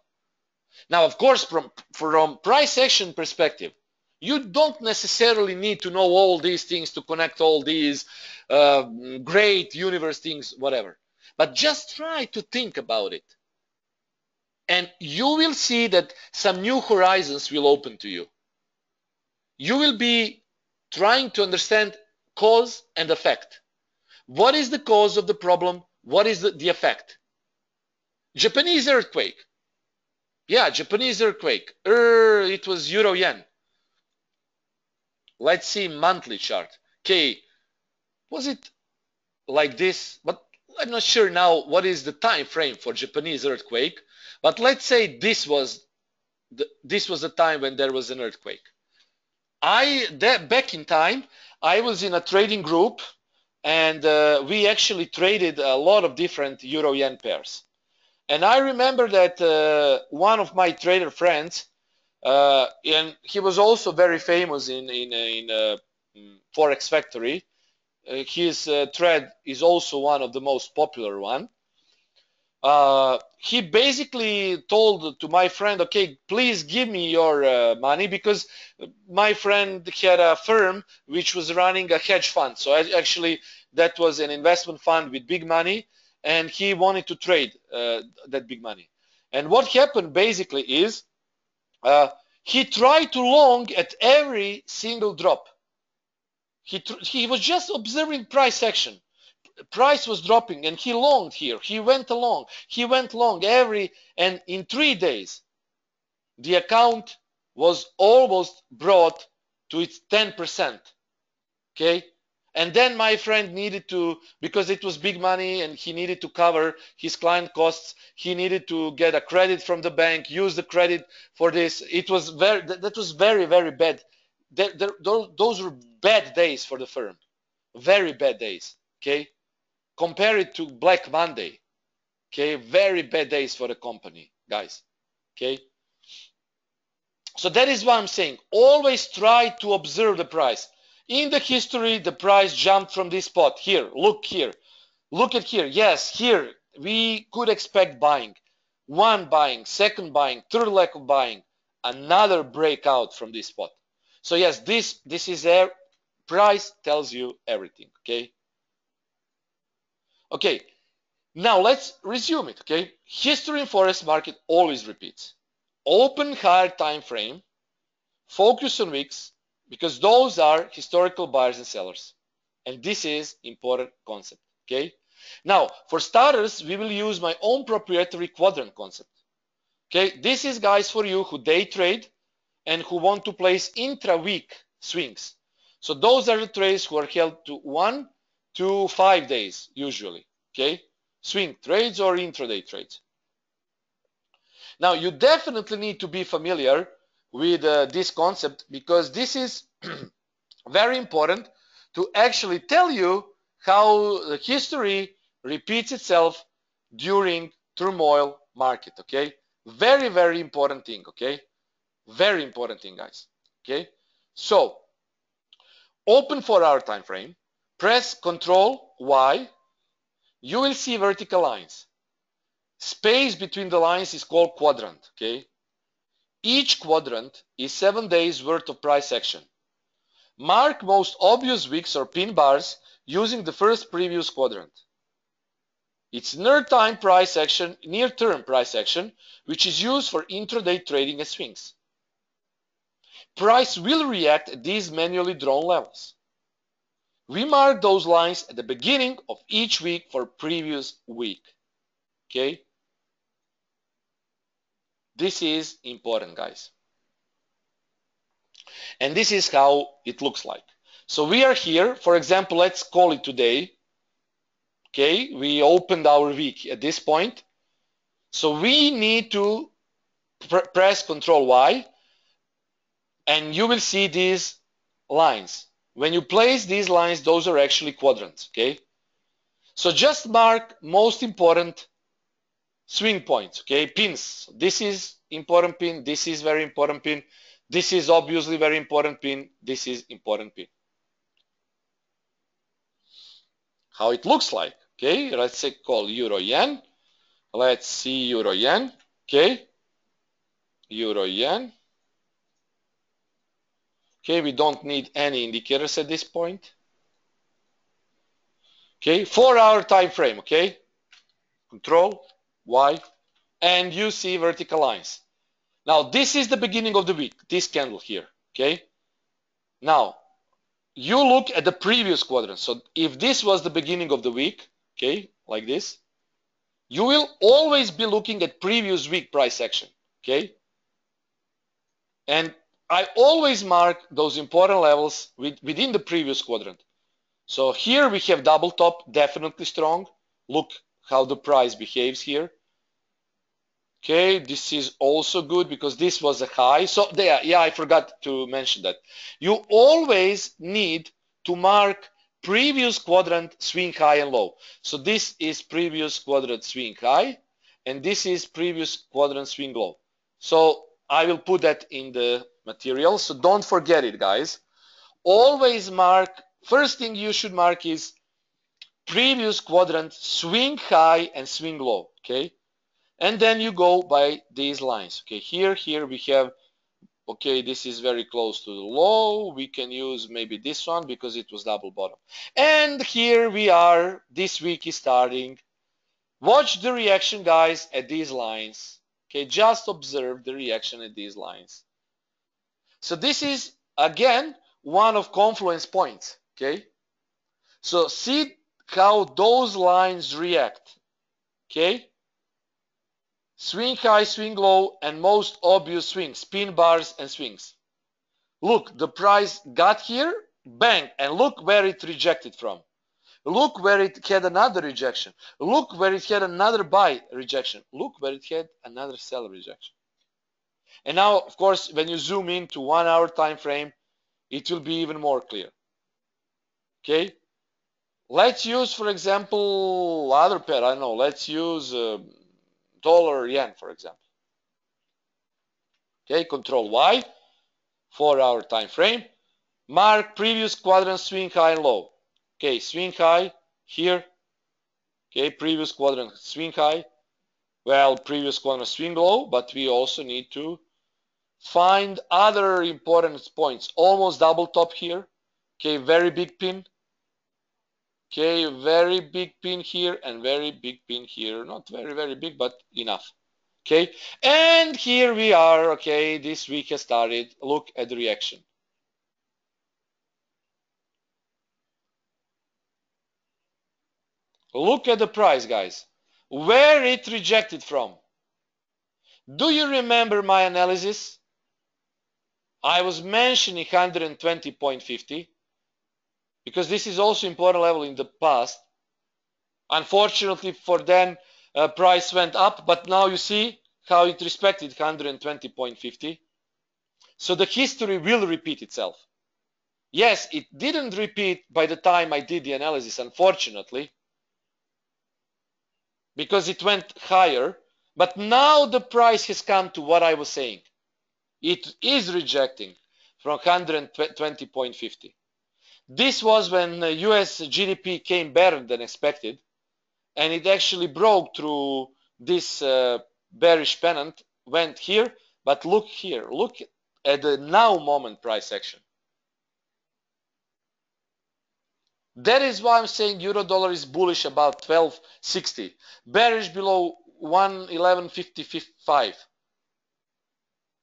Now, of course, from price action perspective, you don't necessarily need to know all these things to connect all these great universe things, whatever. But just try to think about it. And you will see that some new horizons will open to you. You will be trying to understand cause and effect. What is the cause of the problem? What is the effect? Japanese earthquake. Yeah, Japanese earthquake. It was euro yen. Let's see monthly chart. Okay, was it like this? But I'm not sure now what is the time frame for Japanese earthquake. But let's say this was the time when there was an earthquake. Back in time, I was in a trading group and we actually traded a lot of different euro-yen pairs. And I remember that one of my trader friends, and he was also very famous in Forex Factory. His thread is also one of the most popular one. He basically told to my friend, okay, please give me your money, because my friend had a firm which was running a hedge fund. So actually that was an investment fund with big money, and he wanted to trade that big money. And what happened basically is he tried to long at every single drop. He was just observing price action. Price was dropping and he longed here. He went long and in 3 days the account was almost brought to its 10%. Okay, and then my friend needed to, because it was big money and he needed to cover his client costs, he needed to get a credit from the bank, use the credit for this. It was that was very bad. Those were bad days for the firm, very bad days. Okay, compare it to Black Monday. Okay, very bad days for the company, guys. Okay, so that is what I'm saying. Always try to observe the price. In the history, the price jumped from this spot. Here, look here. Look at here. Yes, here we could expect buying. One buying, second buying, third leg of buying, another breakout from this spot. So yes, this is a price tells you everything. Okay. Okay. Now let's resume it. Okay. History in forex market always repeats. Open higher time frame. Focus on wicks, because those are historical buyers and sellers, and this is important concept. Okay. Now for starters, we will use my own proprietary quadrant concept. Okay, this is, guys, for you who day trade and who want to place intra-week swings. So those are the trades who are held to 1 to 5 days usually. Okay, swing trades or intraday trades. Now you definitely need to be familiar with this concept, because this is very important to actually tell you how the history repeats itself during turmoil market. Okay, very important thing. Okay, very important thing, guys. Okay, so open 4-hour time frame, press Control Y, you will see vertical lines. Space between the lines is called quadrant. Okay, each quadrant is 7 days worth of price action. Mark most obvious wicks or pin bars using the first previous quadrant. It's near-term price action, which is used for intraday trading and swings. Price will react at these manually drawn levels. We mark those lines at the beginning of each week for previous week. Okay? This is important, guys. And this is how it looks like. So we are here, for example, let's call it today. Okay, we opened our week at this point. So we need to press Control Y, and you will see these lines. When you place these lines, those are actually quadrants. Okay, so just mark most important swing points. Okay, pins. This is important pin. This is very important pin. This is obviously very important pin. This is important pin. How it looks like. Okay, let's say call Euro Yen. Let's see Euro Yen. Okay, Euro Yen. Okay, we don't need any indicators at this point. Okay, 4-hour time frame. Okay, Control Y, and you see vertical lines. Now this is the beginning of the week, this candle here. Okay, now you look at the previous quadrant. So if this was the beginning of the week, okay, like this, you will always be looking at previous week price action. Okay, and I always mark those important levels within the previous quadrant. So here we have double top, definitely strong. Look how the price behaves here. Okay, this is also good because this was a high. So there, yeah, I forgot to mention that. You always need to mark previous quadrant swing high and low. So this is previous quadrant swing high, and this is previous quadrant swing low. So I will put that in the material, so don't forget it, guys. Always mark, first thing you should mark is previous quadrant swing high and swing low, okay? And then you go by these lines, okay? Here we have, okay, this is very close to the low. We can use maybe this one because it was double bottom. And here we are, this week is starting. Watch the reaction, guys, at these lines. Okay, just observe the reaction at these lines. So this is, again, one of confluence points, okay? So see how those lines react, okay? Swing high, swing low, and most obvious swings, pin bars and swings. Look, the price got here, bang, and look where it rejected from. Look where it had another rejection. Look where it had another buy rejection. Look where it had another sell rejection. And now, of course, when you zoom into 1 hour time frame, it will be even more clear. Okay? Let's use, for example, other pair. I don't know. Let's use dollar yen, for example. Okay, Control Y, 4 hour time frame. Mark previous quadrant swing high and low. Okay, swing high here. Okay, previous quadrant swing high. Well, previous quadrant swing low, but we also need to find other important points. Almost double top here. Okay, very big pin. Okay, very big pin here and very big pin here. Not very, very big, but enough. Okay, and here we are. Okay, this week has started. Look at the reaction. Look at the price, guys. Where it rejected from. Do you remember my analysis? I was mentioning 120.50 because this is also important level in the past. Unfortunately for then, price went up, but now you see how it respected 120.50. So the history will repeat itself. Yes, it didn't repeat by the time I did the analysis, unfortunately, because it went higher, but now the price has come to what I was saying. It is rejecting from 120.50. This was when US GDP came better than expected, and it actually broke through this bearish pennant, went here, but look here, look at the now moment price action. That is why I'm saying euro dollar is bullish about 12.60, bearish below 111.55.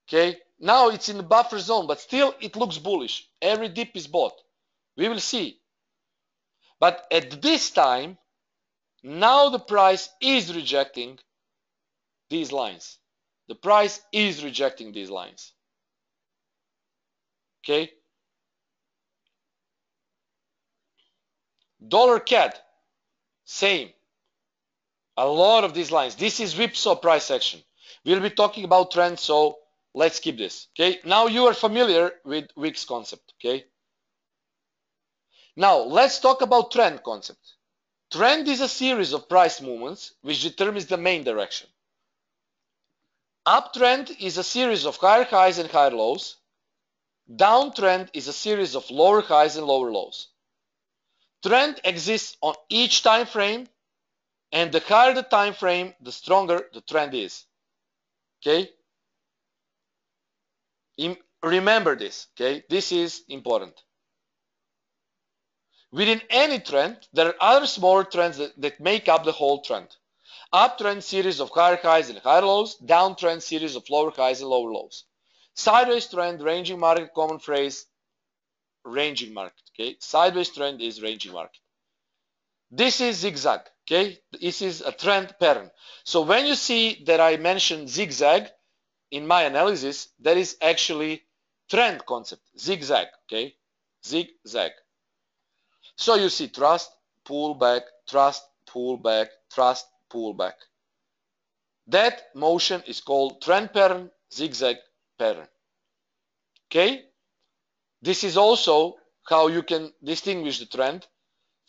Okay, now it's in the buffer zone, but still it looks bullish. Every dip is bought. We will see. But at this time, now the price is rejecting these lines. The price is rejecting these lines. Okay. Dollar CAD, same. A lot of these lines. This is whipsaw price action. We'll be talking about trends, so let's skip this. Okay. Now you are familiar with Wicks concept. Okay. Now let's talk about trend concept. Trend is a series of price movements which determines the main direction. Uptrend is a series of higher highs and higher lows. Downtrend is a series of lower highs and lower lows. Trend exists on each time frame, and the higher the time frame, the stronger the trend is. Okay? Remember this, okay? This is important. Within any trend, there are other smaller trends that make up the whole trend. Uptrend series of higher highs and higher lows, downtrend series of lower highs and lower lows. Sideways trend, ranging market, common phrase, ranging market. Okay, sideways trend is ranging market. This is zigzag. Okay, this is a trend pattern. So when you see that I mentioned zigzag in my analysis, that is actually trend concept, zigzag. Okay, zigzag. So you see trust, pull back, trust, pull back, trust, pull back. That motion is called trend pattern, zigzag pattern. Okay? This is also how you can distinguish the trend.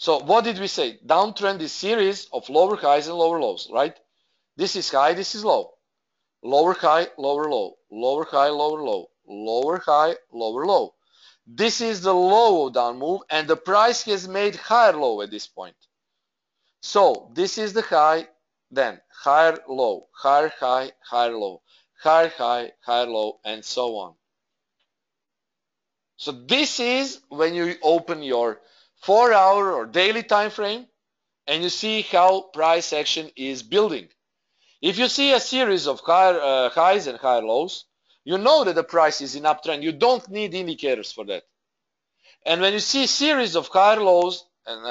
So what did we say? Downtrend is series of lower highs and lower lows, right? This is high, this is low. Lower high, lower low, lower high, lower low, lower high, lower low. This is the low down move, and the price has made higher low at this point. So this is the high, then higher low, higher high, higher low, higher high, higher low, and so on. So this is when you open your 4-hour or daily time frame and you see how price action is building. If you see a series of higher highs and higher lows, you know that the price is in uptrend. You don't need indicators for that. And when you see a series of higher lows and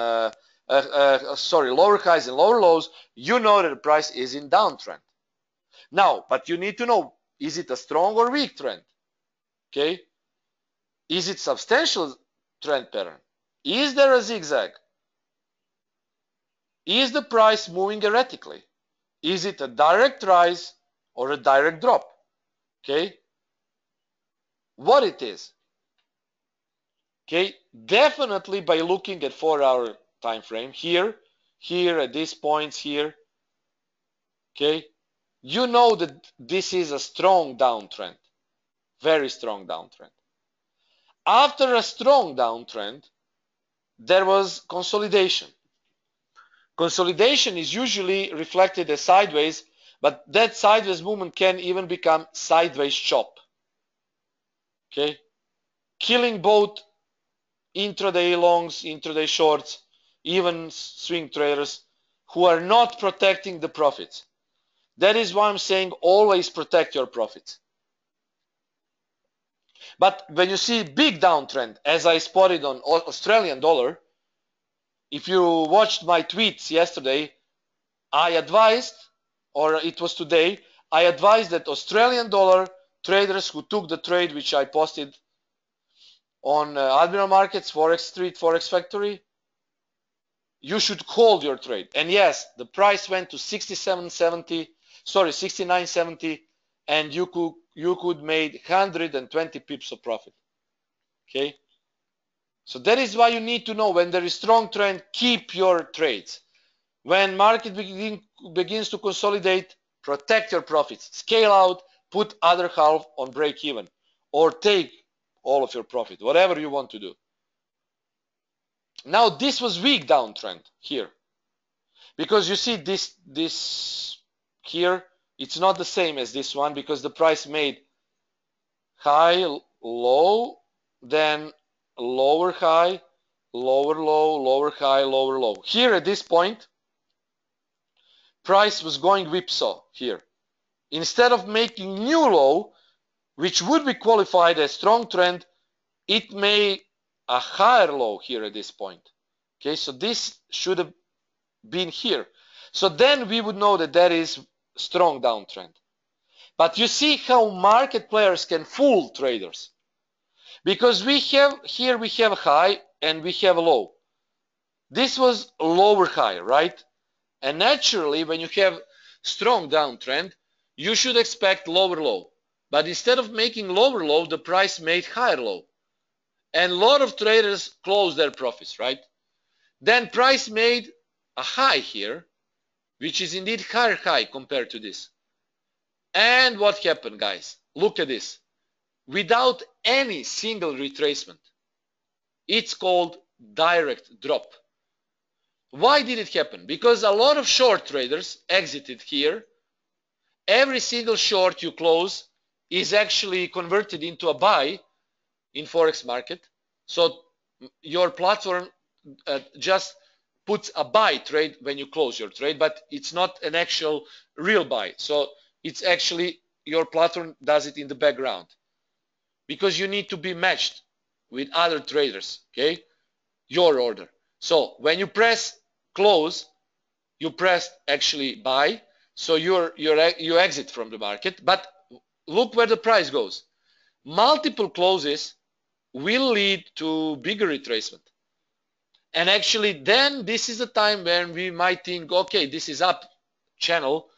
lower highs and lower lows, you know that the price is in downtrend. Now, but you need to know, is it a strong or weak trend? Okay? Is it substantial trend pattern? Is there a zigzag? Is the price moving erratically? Is it a direct rise or a direct drop? Okay? What it is? Okay? Definitely by looking at 4-hour time frame here at these points here. Okay? You know that this is a strong downtrend. Very strong downtrend. After a strong downtrend, there was consolidation. Consolidation is usually reflected as sideways, but that sideways movement can even become sideways chop. Okay? Killing both intraday longs, intraday shorts, even swing traders who are not protecting the profits. That is why I'm saying always protect your profits. But when you see big downtrend, as I spotted on Australian dollar, if you watched my tweets yesterday, I advised, or it was today, I advised that Australian dollar traders who took the trade which I posted on Admiral Markets, Forex Street, Forex Factory, you should hold your trade. And yes, the price went to 69.70, and you could make 120 pips of profit. Okay? So that is why you need to know when there is strong trend, keep your trades. When market begins to consolidate, protect your profits. Scale out, put other half on break even, or take all of your profit, whatever you want to do. Now this was weak downtrend here, because you see this here, it's not the same as this one because the price made high, low, then lower high, lower low, lower high, lower low. Here at this point, price was going whipsaw here. Instead of making new low, which would be qualified as strong trend, it made a higher low here at this point. Okay, so this should have been here. So then we would know that that is strong downtrend. But you see how market players can fool traders. Because we have a high and we have a low. This was a lower high, right? And naturally, when you have strong downtrend, you should expect lower low. But instead of making lower low, the price made higher low. And a lot of traders closed their profits, right? Then price made a high here, which is indeed higher high compared to this. And what happened, guys? Look at this. Without any single retracement, it's called direct drop. Why did it happen? Because a lot of short traders exited here. Every single short you close is actually converted into a buy in Forex market. So your platform just puts a buy trade when you close your trade, but it's not an actual real buy. So it's actually your platform does it in the background because you need to be matched with other traders, okay? Your order. So when you press close, you press actually buy, so you exit from the market. But look where the price goes. Multiple closes will lead to bigger retracement. And actually then this is the time when we might think, okay, this is up channel.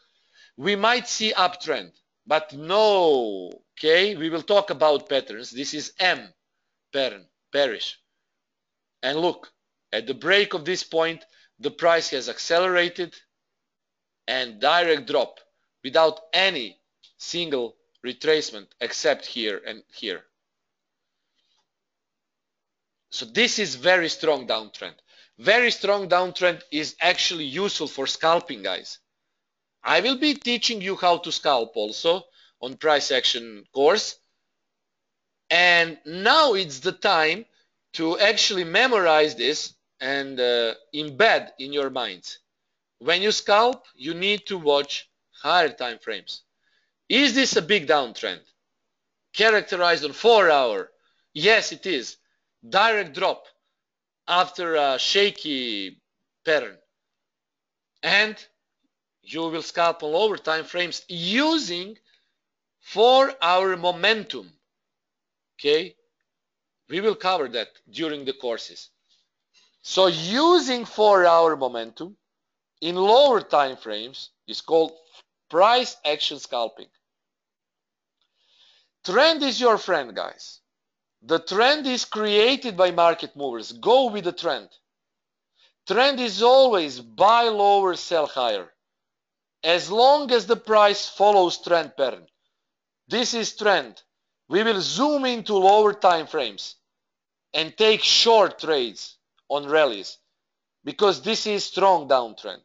We might see uptrend, but no, okay? We will talk about patterns. This is M pattern, bearish. And look, At the break of this point, the price has accelerated and direct drop without any single retracement except here and here. So this is very strong downtrend. Very strong downtrend is actually useful for scalping, guys. I will be teaching you how to scalp also on price action course. And now it's the time to actually memorize this and embed in your minds. When you scalp, you need to watch higher time frames. Is this a big downtrend? Characterized on 4 hour? Yes, it is. Direct drop after a shaky pattern. And you will scalp on lower time frames using 4 hour momentum. Okay? We will cover that during the courses. So using 4 hour momentum in lower time frames is called price action scalping. Trend is your friend, guys. The trend is created by market movers. Go with the trend. Trend is always buy lower, sell higher. As long as the price follows trend pattern. This is trend. We will zoom into lower time frames and take short trades on rallies because this is strong downtrend.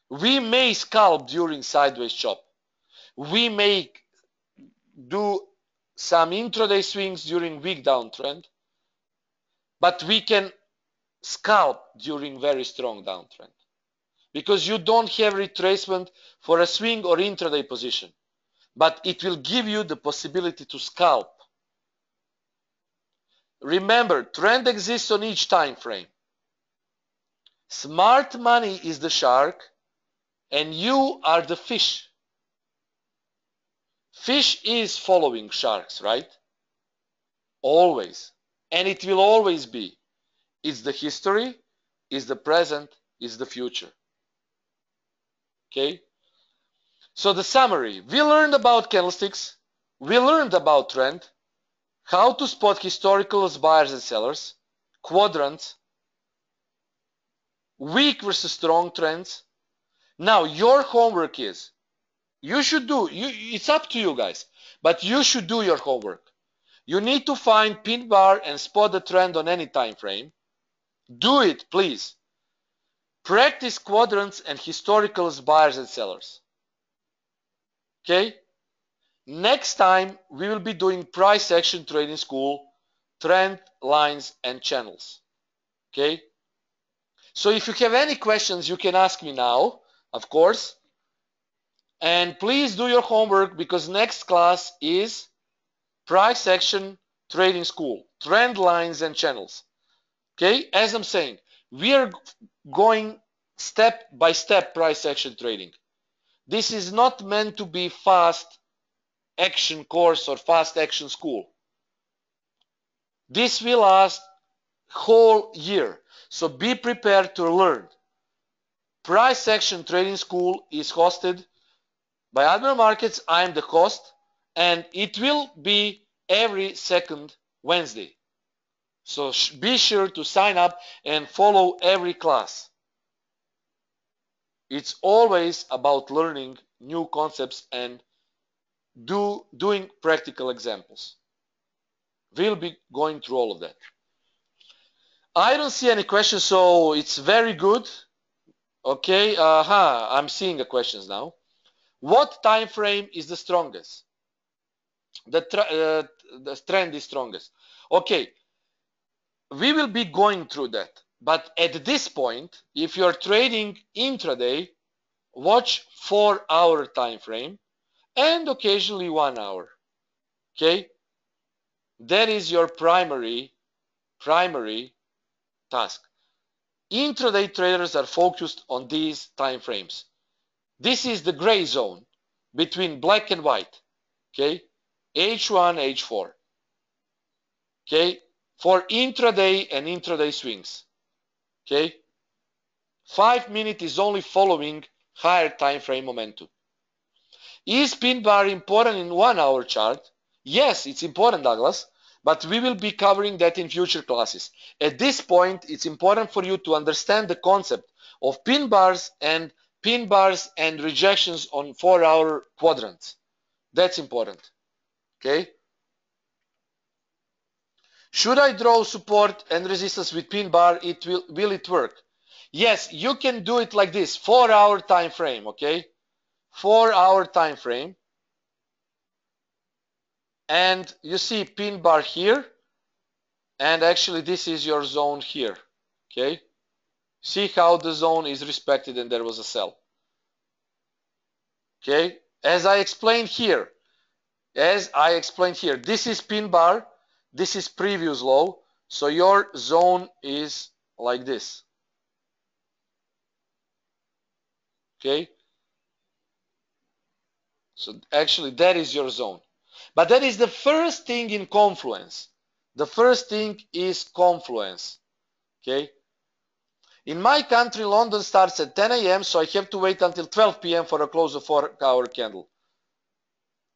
We may scalp during sideways chop. We may do some intraday swings during weak downtrend, but we can scalp during very strong downtrend because you don't have retracement for a swing or intraday position, but it will give you the possibility to scalp. Remember, trend exists on each time frame. Smart money is the shark and you are the fish. Fish is following sharks, right? Always. And it will always be. It's the history, it's the present, it's the future. Okay? So the summary. We learned about candlesticks. We learned about trend. How to spot historical buyers and sellers. Quadrants. Weak versus strong trends. Now your homework is, you should do, it's up to you guys, but you should do your homework. You need to find Pinbar and spot the trend on any time frame. Do it, please. Practice quadrants and historicals, buyers and sellers. Okay? Next time we will be doing price action trading school, trend lines and channels. Okay? So if you have any questions, you can ask me now, of course. And please do your homework because next class is price action trading school, trend lines and channels. Okay, as I'm saying, we are going step by step price action trading. This is not meant to be fast action course or fast action school. This will last whole year, so be prepared to learn. Price action trading school is hosted by Admiral Markets. I am the host, and it will be every second Wednesday. So be sure to sign up and follow every class. It's always about learning new concepts and doing practical examples. We'll be going through all of that. I don't see any questions, so it's very good. Okay, I'm seeing the questions now. What time frame is the strongest? The trend is strongest. Okay, we will be going through that. But at this point, if you're trading intraday, watch 4 hour time frame and occasionally 1 hour. Okay, that is your primary task. Intraday traders are focused on these time frames. This is the gray zone between black and white. Okay, H1, H4. Okay, for intraday and intraday swings. Okay, 5 minute is only following higher time frame momentum. Is Pinbar important in 1 hour chart? Yes, it's important, Douglas, But we will be covering that in future classes. At this point, it's important for you to understand the concept of pin bars and rejections on 4-hour quadrants. That's important. Okay? Should I draw support and resistance with pin bar? Will it work? Yes, you can do it like this, 4-hour time frame, okay? 4-hour time frame. And you see pin bar here, and actually this is your zone here, okay? See how the zone is respected and there was a sell. Okay, as I explained here, this is pin bar, this is previous low, so your zone is like this. Okay, so actually that is your zone, but that is the first thing in confluence. The first thing is confluence. Okay, in my country, London starts at 10 a.m., so I have to wait until 12 p.m. for a close of 4-hour candle.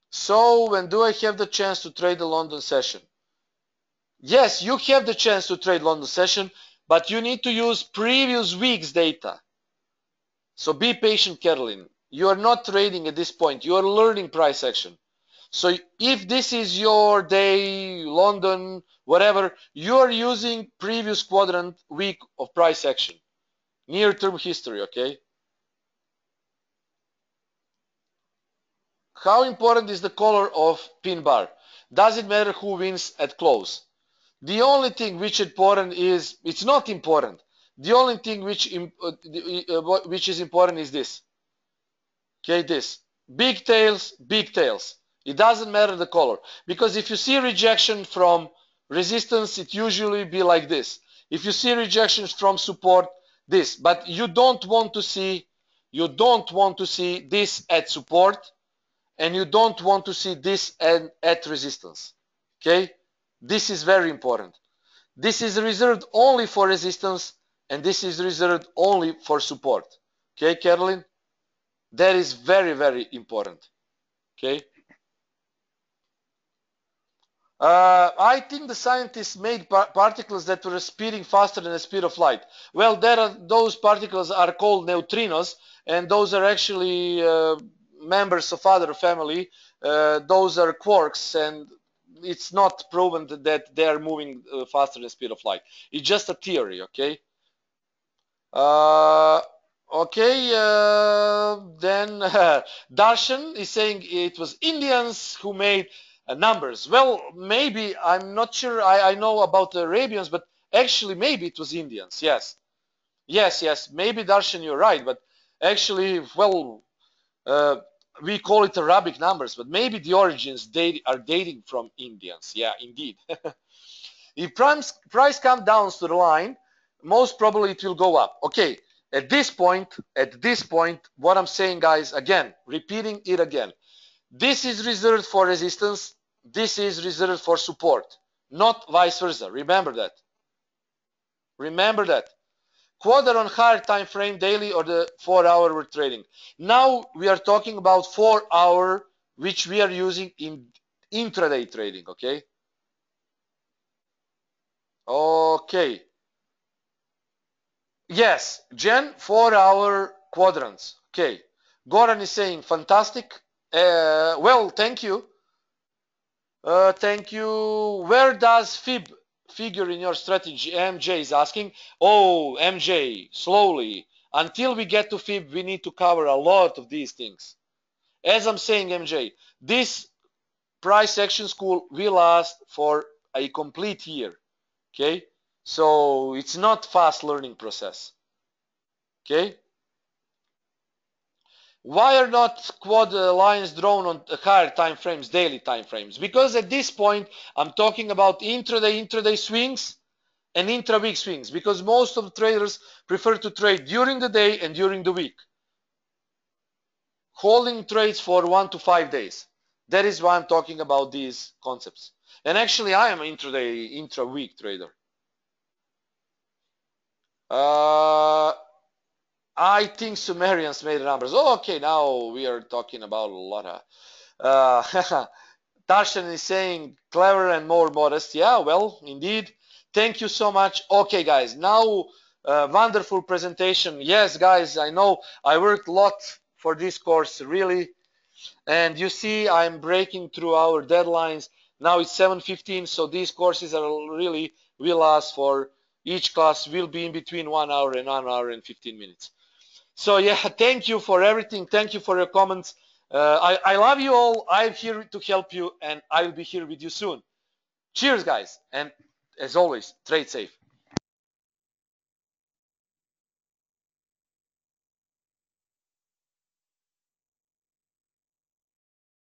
So when do I have the chance to trade the London session? Yes, you have the chance to trade London session, but you need to use previous week's data. So be patient, Caroline. You are not trading at this point. You are learning price action. So if this is your day, London, whatever, you are using previous quadrant week of price action. Near-term history, okay? How important is the color of pin bar? Does it matter who wins at close? The only thing which is important is, it's not important. The only thing which is important is this. Okay, this. Big tails, big tails. It doesn't matter the color. Because if you see rejection from resistance, it usually be like this. If you see rejections from support, this. But you don't want to see this at support, and you don't want to see this at resistance. Okay? This is very important. This is reserved only for resistance, and this is reserved only for support. Okay, Caroline? That is very, very important. Okay? I think the scientists made particles that were speeding faster than the speed of light. Well, those particles are called neutrinos, and those are actually members of other family. Those are quarks, and it's not proven that they are moving faster than the speed of light. It's just a theory, okay? Then Darshan is saying it was Indians who made numbers. Well, maybe, I'm not sure. I know about the Arabians, but actually maybe it was Indians. Yes. Maybe Darshan, you're right, but actually, well, we call it Arabic numbers, but maybe the origins are dating from Indians. Yeah, indeed. If price comes down to the line, most probably it will go up. Okay, at this point, what I'm saying, guys, again, repeating it again. This is reserved for resistance. This is reserved for support, not vice versa. Remember that. Remember that. Quarter on higher time frame, daily or the 4-hour we're trading. Now we are talking about 4-hour, which we are using in intraday trading, okay? Okay. Yes, Jen, 4-hour quadrants. Okay. Goran is saying fantastic. Well, thank you. Thank you. Where does fib figure in your strategy? MJ is asking. Oh, MJ, slowly. Until we get to fib, we need to cover a lot of these things. As I'm saying, MJ, this price action school will last for a complete year. Okay? So it's not fast learning process. Okay? Why are not quad lines drawn on higher time frames, daily time frames? Because at this point, I'm talking about intraday swings and intra-week swings, because most of the traders prefer to trade during the day and during the week, holding trades for 1 to 5 days. That is why I'm talking about these concepts. And actually, I am an intra-week trader. I think Sumerians made the numbers. Oh, okay, now we are talking about a lot of Tarshan is saying clever and more modest. Yeah, well, indeed. Thank you so much. Okay, guys, now wonderful presentation. Yes, guys, I know I worked a lot for this course, really. And you see, I'm breaking through our deadlines. Now it's 7:15, so these courses are really will last for each class will be in between 1 hour and 1 hour and 15 minutes. So yeah, thank you for everything. Thank you for your comments. I love you all. I'm here to help you, and I will be here with you soon. Cheers, guys, and as always, trade safe.